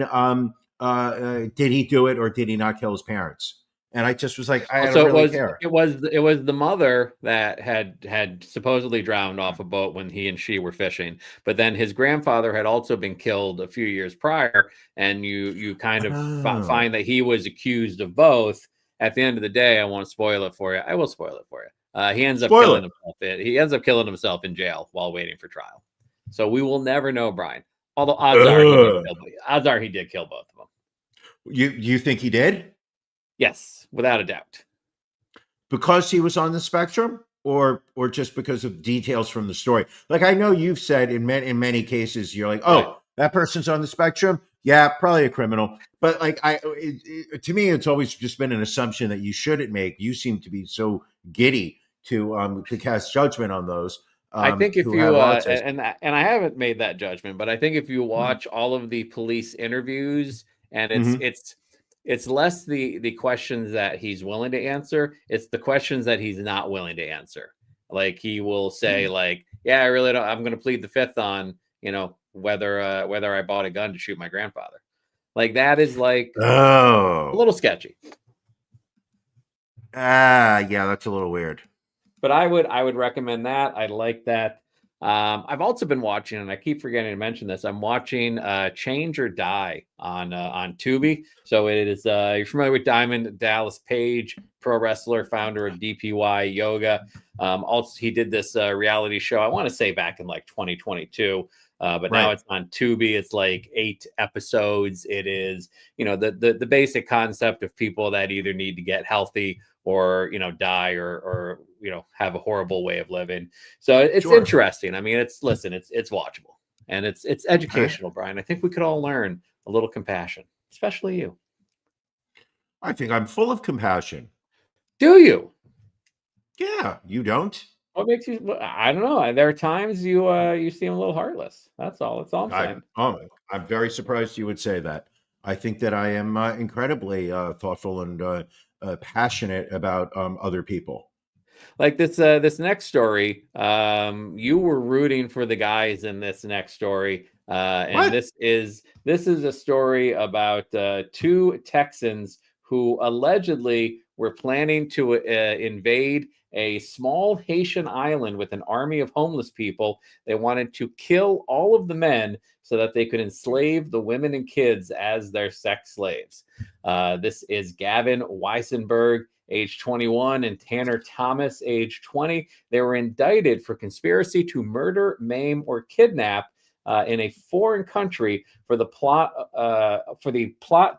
did he do it or did he not kill his parents? And I just was like, I don't really care. It was the mother that had supposedly drowned off a boat when he and she were fishing, but then his grandfather had also been killed a few years prior, and you kind of find that he was accused of both. At the end of the day, I won't spoil it for you. I will spoil it for you. He ends up killing himself. He ends up killing himself in jail while waiting for trial. So we will never know, Brian. Although odds are he did kill both of them. You think he did? Yes, without a doubt. Because he was on the spectrum, or just because of details from the story? Like I know you've said in many cases, you're like, oh, that person's on the spectrum. Yeah, probably a criminal. But like to me, it's always just been an assumption that you shouldn't make. You seem to be so giddy to cast judgment on those. I think if you and I haven't made that judgment, but I think if you watch all of the police interviews, and it's less the questions that he's willing to answer, it's the questions that he's not willing to answer. Like he will say, like, yeah, I really don't. I'm going to plead the fifth on whether I bought a gun to shoot my grandfather. Like that is like a little sketchy. Yeah, that's a little weird. But I would recommend that. I like that. I've also been watching, and I keep forgetting to mention this. I'm watching Change or Die on Tubi. So it is you're familiar with Diamond Dallas Page, pro wrestler, founder of DPY Yoga. Also, he did this reality show, I want to say back in like 2022. But now it's on Tubi. It's like 8 episodes. It is, the basic concept of people that either need to get healthy or, die or have a horrible way of living. So it's interesting. I mean, it's watchable and it's educational, Brian. I think we could all learn a little compassion, especially you. I think I'm full of compassion. Do you? Yeah, you don't. What makes you? I don't know. There are times you seem a little heartless. That's all. That's all I'm saying. I'm very surprised you would say that. I think that I am incredibly thoughtful and passionate about other people. Like this next story, you were rooting for the guys in this next story, and What? this is a story about two Texans who allegedly were planning to invade a small Haitian island with an army of homeless people. They wanted to kill all of the men so that they could enslave the women and kids as their sex slaves. This is Gavin Weisenberg, age 21, and Tanner Thomas, age 20. They were indicted for conspiracy to murder, maim, or kidnap in a foreign country for the plot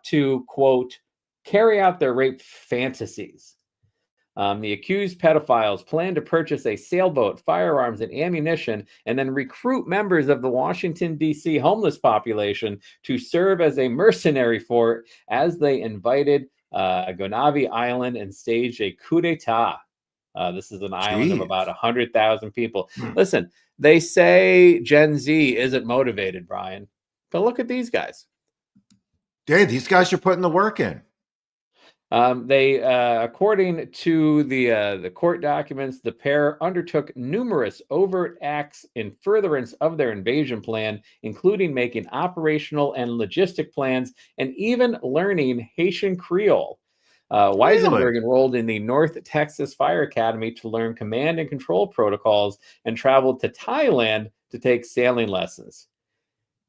to, quote, carry out their rape fantasies. The accused pedophiles plan to purchase a sailboat, firearms, and ammunition, and then recruit members of the Washington, D.C. homeless population to serve as a mercenary fort as they invited Gonavi Island and staged a coup d'etat. This is an island of Jeez. about 100,000 people. Listen, they say Gen Z isn't motivated, Brian, but look at these guys. Dude, these guys are putting the work in. They, according to the court documents, the pair undertook numerous overt acts in furtherance of their invasion plan, including making operational and logistic plans and even learning Haitian Creole. Weisenberg enrolled in the North Texas Fire Academy to learn command and control protocols and traveled to Thailand to take sailing lessons.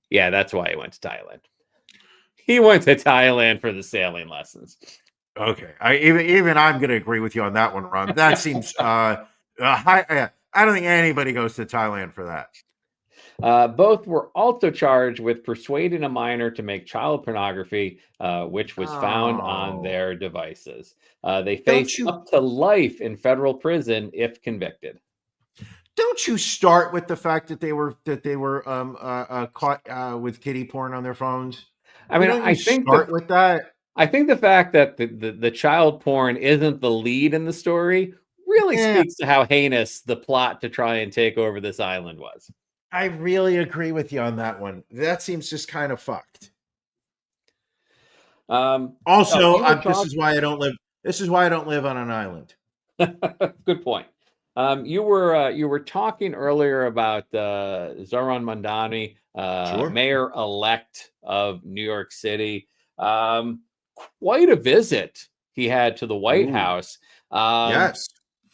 Yeah, that's why he went to Thailand. He went to Thailand for the sailing lessons. Okay, even I'm going to agree with you on that one, Ron. That seems high. I don't think anybody goes to Thailand for that. Both were also charged with persuading a minor to make child pornography, which was found on their devices. They face up to life in federal prison if convicted. Don't you start with the fact that they were caught with kiddie porn on their phones? I mean, I think start with that. I think the fact that the child porn isn't the lead in the story really speaks to how heinous the plot to try and take over this island was. I really agree with you on that one. That seems just kind of fucked. This is why I don't live. This is why I don't live on an island. Good point. You were talking earlier about Zoran Mamdani, mayor-elect of New York City. Quite a visit he had to the White House. Yes.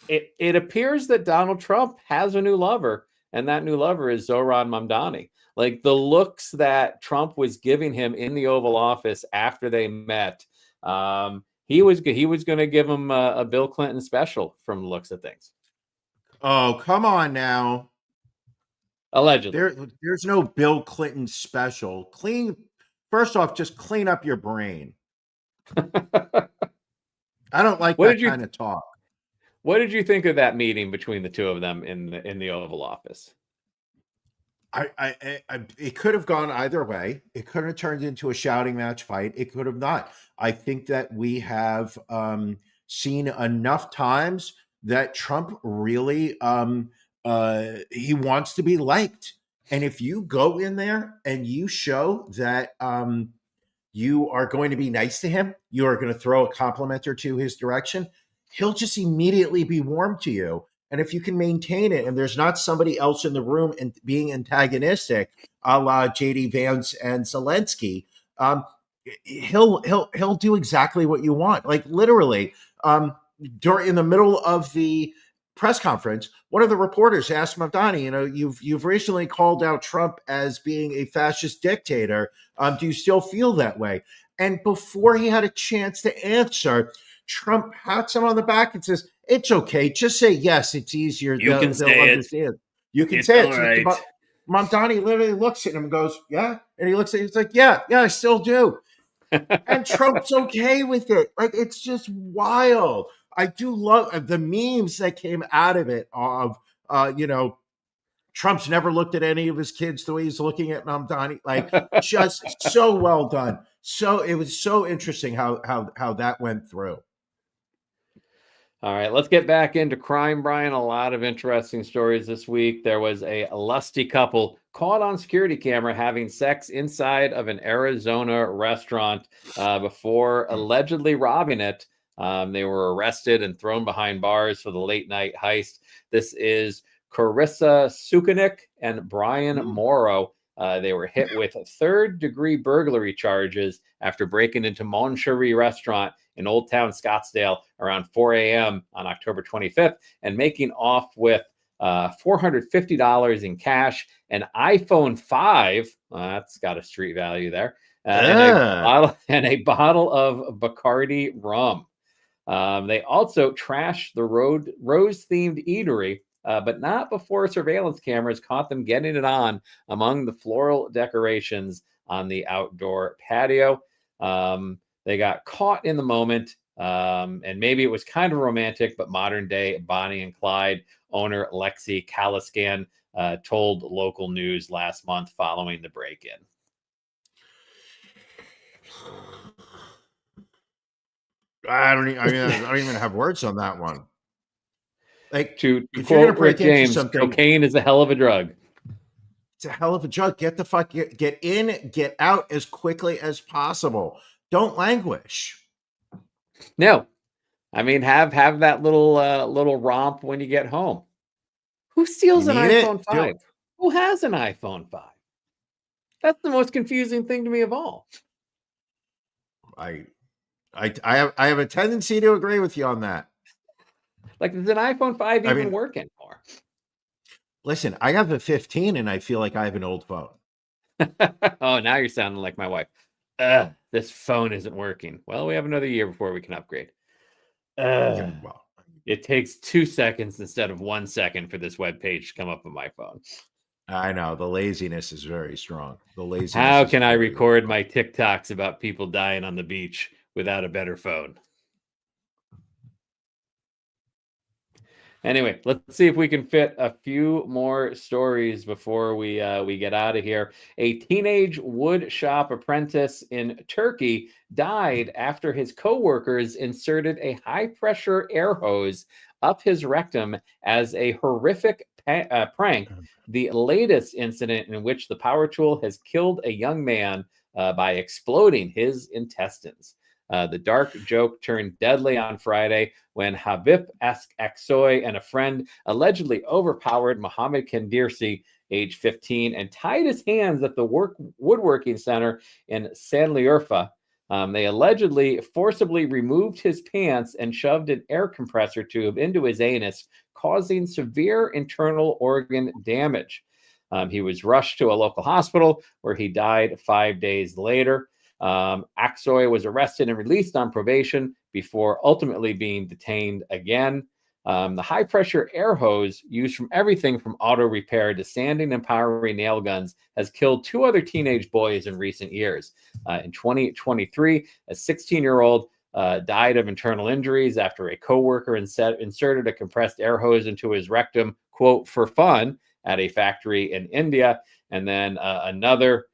It appears that Donald Trump has a new lover, and that new lover is Zoran Mamdani. Like the looks that Trump was giving him in the Oval Office after they met, he was going to give him a Bill Clinton special from the looks of things. Oh, come on now. Allegedly. There's no Bill Clinton special. First off, just clean up your brain. I don't like that kind of talk. What did you think of that meeting between the two of them in the Oval Office? It could have gone either way. It could have turned into a shouting match fight. It could have not. I think that we have seen enough times that Trump really he wants to be liked. And if you go in there and you show that you are going to be nice to him, you are going to throw a compliment or two his direction, he'll just immediately be warm to you. And if you can maintain it, and there's not somebody else in the room and being antagonistic, a la JD Vance and Zelensky, he'll do exactly what you want. Like literally, in the middle of the press conference, one of the reporters asked Mamdani, you've recently called out Trump as being a fascist dictator. Do you still feel that way? And before he had a chance to answer, Trump pats him on the back and says, "It's okay. Just say yes. It's easier. You can say it. You can say it." Right. So Mamdani literally looks at him and goes, "Yeah." And he looks at him, he's like, yeah, I still do. And Trump's okay with it. Like, it's just wild. I do love the memes that came out of it of, Trump's never looked at any of his kids the way he's looking at Mamdani. Like, just so well done. So it was so interesting how that went through. All right, let's get back into crime, Brian. A lot of interesting stories this week. There was a lusty couple caught on security camera having sex inside of an Arizona restaurant before allegedly robbing it. They were arrested and thrown behind bars for the late night heist. This is Carissa Sukanik and Brian Morrow. They were hit with third-degree burglary charges after breaking into Mon Cherie restaurant in Old Town Scottsdale around 4 a.m. on October 25th and making off with $450 in cash, an iPhone 5. That's got a street value there, and a bottle of Bacardi rum. They also trashed the Rose-themed eatery, but not before surveillance cameras caught them getting it on among the floral decorations on the outdoor patio. They got caught in the moment, and maybe it was kind of romantic, but modern day Bonnie and Clyde. Owner Lexi Kaliskan told local news last month following the break-in. I don't even have words on that one. Like, to if you're gonna break Rick James, into something, cocaine is a hell of a drug. It's a hell of a drug. Get in, get out as quickly as possible. Don't languish. No, I mean have that little romp when you get home. Who steals an iPhone 5? Who has an iPhone 5? That's the most confusing thing to me of all. I have a tendency to agree with you on that. Like, does an iPhone 5 even work anymore? Listen, I have a 15 and I feel like I have an old phone. Oh, now you're sounding like my wife. This phone isn't working. Well, we have another year before we can upgrade. Well, it takes 2 seconds instead of 1 second for this web page to come up on my phone. I know the laziness is very strong. How can I record my TikToks about people dying on the beach without a better phone? Anyway, let's see if we can fit a few more stories before we get out of here. A teenage wood shop apprentice in Turkey died after his co-workers inserted a high-pressure air hose up his rectum as a horrific prank. The latest incident in which the power tool has killed a young man by exploding his intestines. The dark joke turned deadly on Friday when Habib Aksoy and a friend allegedly overpowered Mohammed Kandirsi, age 15, and tied his hands at the woodworking center in Sanliurfa. They allegedly forcibly removed his pants and shoved an air compressor tube into his anus, causing severe internal organ damage. He was rushed to a local hospital where he died 5 days later. Aksoy was arrested and released on probation before ultimately being detained again. The high-pressure air hose, used from everything from auto repair to sanding and powering nail guns, has killed 2 other teenage boys in recent years. In 2023, a 16-year-old died of internal injuries after a coworker inserted a compressed air hose into his rectum, quote, for fun, at a factory in India. And then another...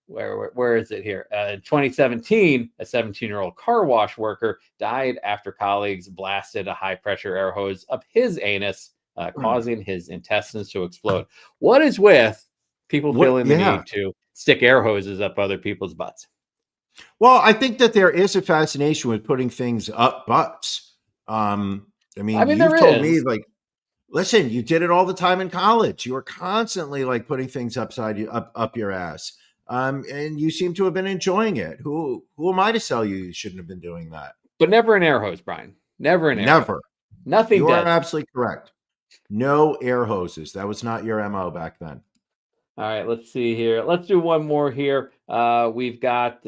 where is it here? In 2017, a 17-year-old car wash worker died after colleagues blasted a high-pressure air hose up his anus, causing his intestines to explode. What is with people feeling the need to stick air hoses up other people's butts? Well, I think that there is a fascination with putting things up butts. I mean you've told me, like, listen, you did it all the time in college. You were constantly like putting things up your ass. And you seem to have been enjoying it. Who am I to tell you shouldn't have been doing that? But never an air hose, Brian. Never an air hose. Nothing. You are absolutely correct. No air hoses. That was not your MO back then. All right, let's see here. Let's do one more here. We've got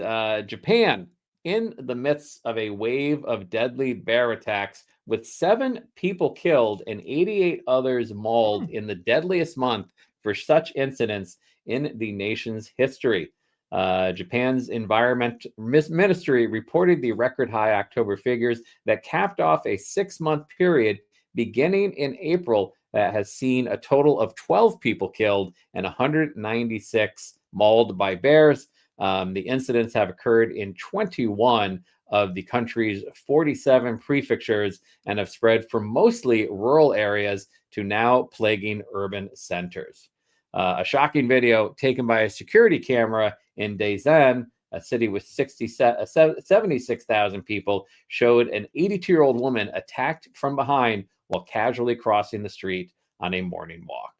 Japan in the midst of a wave of deadly bear attacks, with 7 people killed and 88 others mauled in the deadliest month for such incidents in the nation's history. Japan's Environment Ministry reported the record high October figures that capped off a 6-month period beginning in April that has seen a total of 12 people killed and 196 mauled by bears. The incidents have occurred in 21 of the country's 47 prefectures and have spread from mostly rural areas to now plaguing urban centers. A shocking video taken by a security camera in Daesan a city with 76,000 people, showed an 82-year-old woman attacked from behind while casually crossing the street on a morning walk.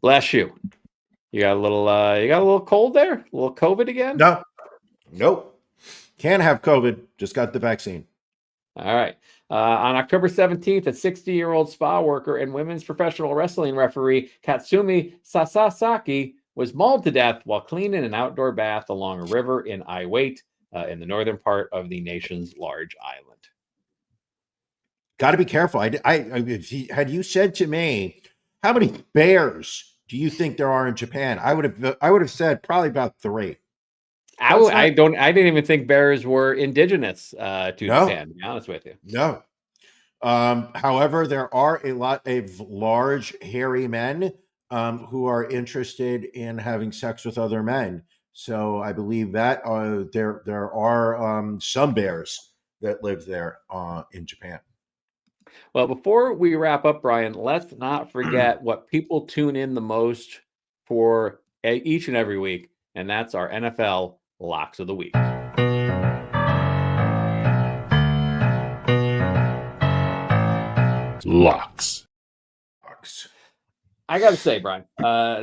Bless you. You got a little cold there? A little COVID again? No, nope. Can't have COVID. Just got the vaccine. All right. On October 17th, a 60-year-old spa worker and women's professional wrestling referee Katsumi Sasaki was mauled to death while cleaning an outdoor bath along a river in Iwate, in the northern part of the nation's large island. Got to be careful. Had you said to me, how many bears do you think there are in Japan? I would have said probably about 3. I didn't even think bears were indigenous to Japan, to be honest with you. No. However, there are a lot of large, hairy men who are interested in having sex with other men. So I believe that there are some bears that live there in Japan. Well, before we wrap up, Brian, let's not forget what people tune in the most for each and every week, and that's our NFL Locks of the Week. Locks. I got to say, Brian,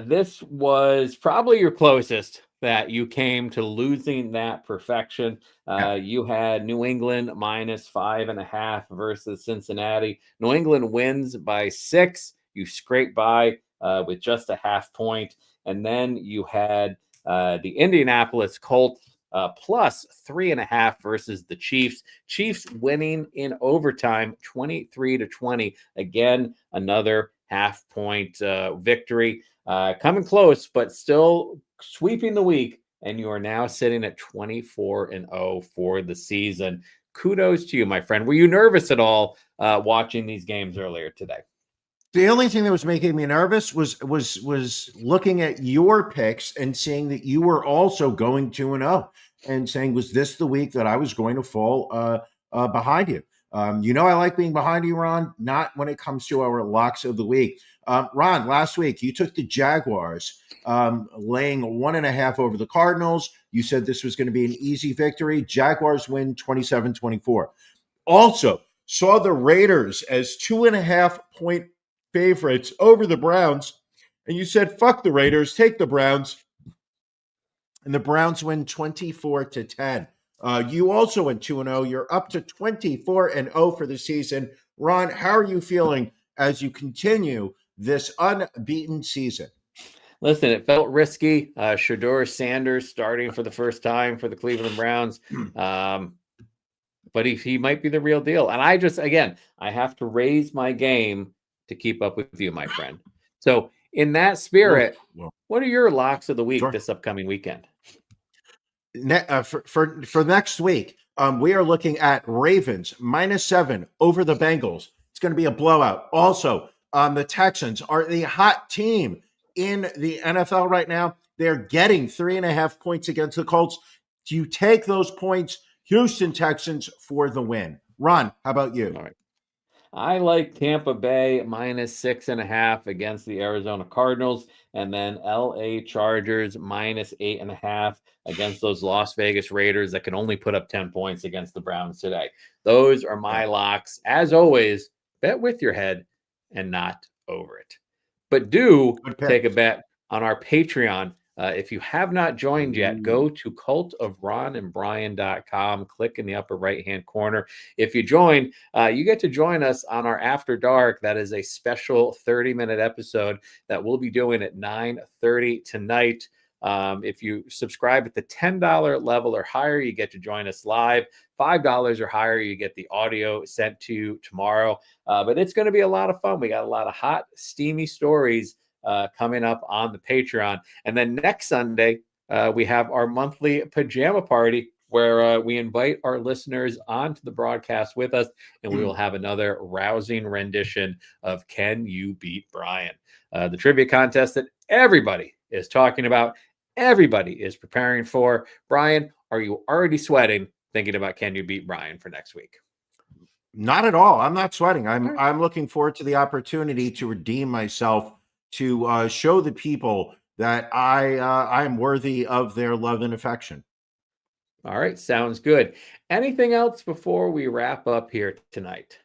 this was probably your closest that you came to losing that perfection. You had New England minus 5.5 versus Cincinnati. New England wins by 6. You scrape by with just a half point. And then you had the Indianapolis Colts plus 3.5 versus the Chiefs. Chiefs winning in overtime, 23-20. Again, another half-point victory. Coming close, but still sweeping the week, and you are now sitting at 24-0 for the season. Kudos to you, my friend. Were you nervous at all watching these games earlier today? The only thing that was making me nervous was looking at your picks and seeing that you were also going 2-0 and saying, was this the week that I was going to fall behind you? I like being behind you, Ron, not when it comes to our locks of the week. Ron, last week you took the Jaguars laying 1.5 over the Cardinals. You said this was going to be an easy victory. Jaguars win 27-24. Also saw the Raiders as 2.5-point favorites over the Browns, and you said, fuck the Raiders, take the Browns. And the Browns win 24-10. You also went 2-0. You're up to 24-0 for the season. Ron, how are you feeling as you continue this unbeaten season? Listen, it felt risky. Shedeur Sanders starting for the first time for the Cleveland Browns. But he might be the real deal. And I have to raise my game to keep up with you, my friend. So in that spirit, what are your locks of the week this upcoming weekend? For next week, we are looking at Ravens -7 over the Bengals. It's going to be a blowout. Also, the Texans are the hot team in the NFL right now. They're getting 3.5 points against the Colts. Do you take those points? Houston Texans for the win. Ron, how about you? All right. I like Tampa Bay -6.5 against the Arizona Cardinals, and then LA Chargers -8.5 against those Las Vegas Raiders that can only put up 10 points against the Browns today. Those are my locks. As always, bet with your head and not over it. But do take a bet on our Patreon. If you have not joined yet, go to cultofronandbrian.com. Click in the upper right-hand corner. If you join, you get to join us on our After Dark. That is a special 30-minute episode that we'll be doing at 9:30 tonight. If you subscribe at the $10 level or higher, you get to join us live. $5 or higher, you get the audio sent to you tomorrow. But it's going to be a lot of fun. We got a lot of hot, steamy stories coming up on the Patreon. And then next Sunday, we have our monthly pajama party where we invite our listeners onto the broadcast with us, and we will have another rousing rendition of Can You Beat Brian? The trivia contest that everybody is talking about, everybody is preparing for. Brian, are you already sweating thinking about Can You Beat Brian for next week? Not at all. I'm not sweating. I'm looking forward to the opportunity to redeem myself, to show the people that I am worthy of their love and affection. All right, sounds good. Anything else before we wrap up here tonight?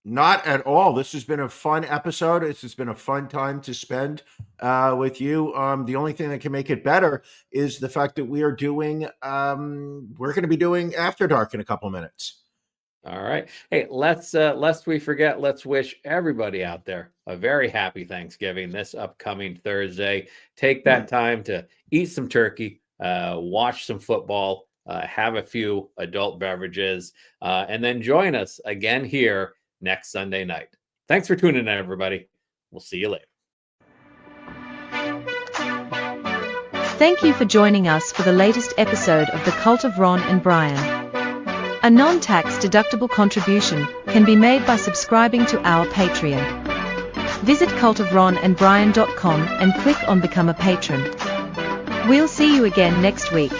Not at all. This has been a fun episode. This has been a fun time to spend with you. The only thing that can make it better is the fact that we are doing, we're going to be doing After Dark in a couple minutes. All right. Hey, let's lest we forget, let's wish everybody out there a very happy Thanksgiving this upcoming Thursday. Take that time to eat some turkey, watch some football, have a few adult beverages, and then join us again here next Sunday night. Thanks for tuning in, everybody. We'll see you later. Thank you for joining us for the latest episode of The Cult of Ron and Brian. A non-tax deductible contribution can be made by subscribing to our Patreon. Visit cultofronandbrian.com and click on Become a Patron. We'll see you again next week.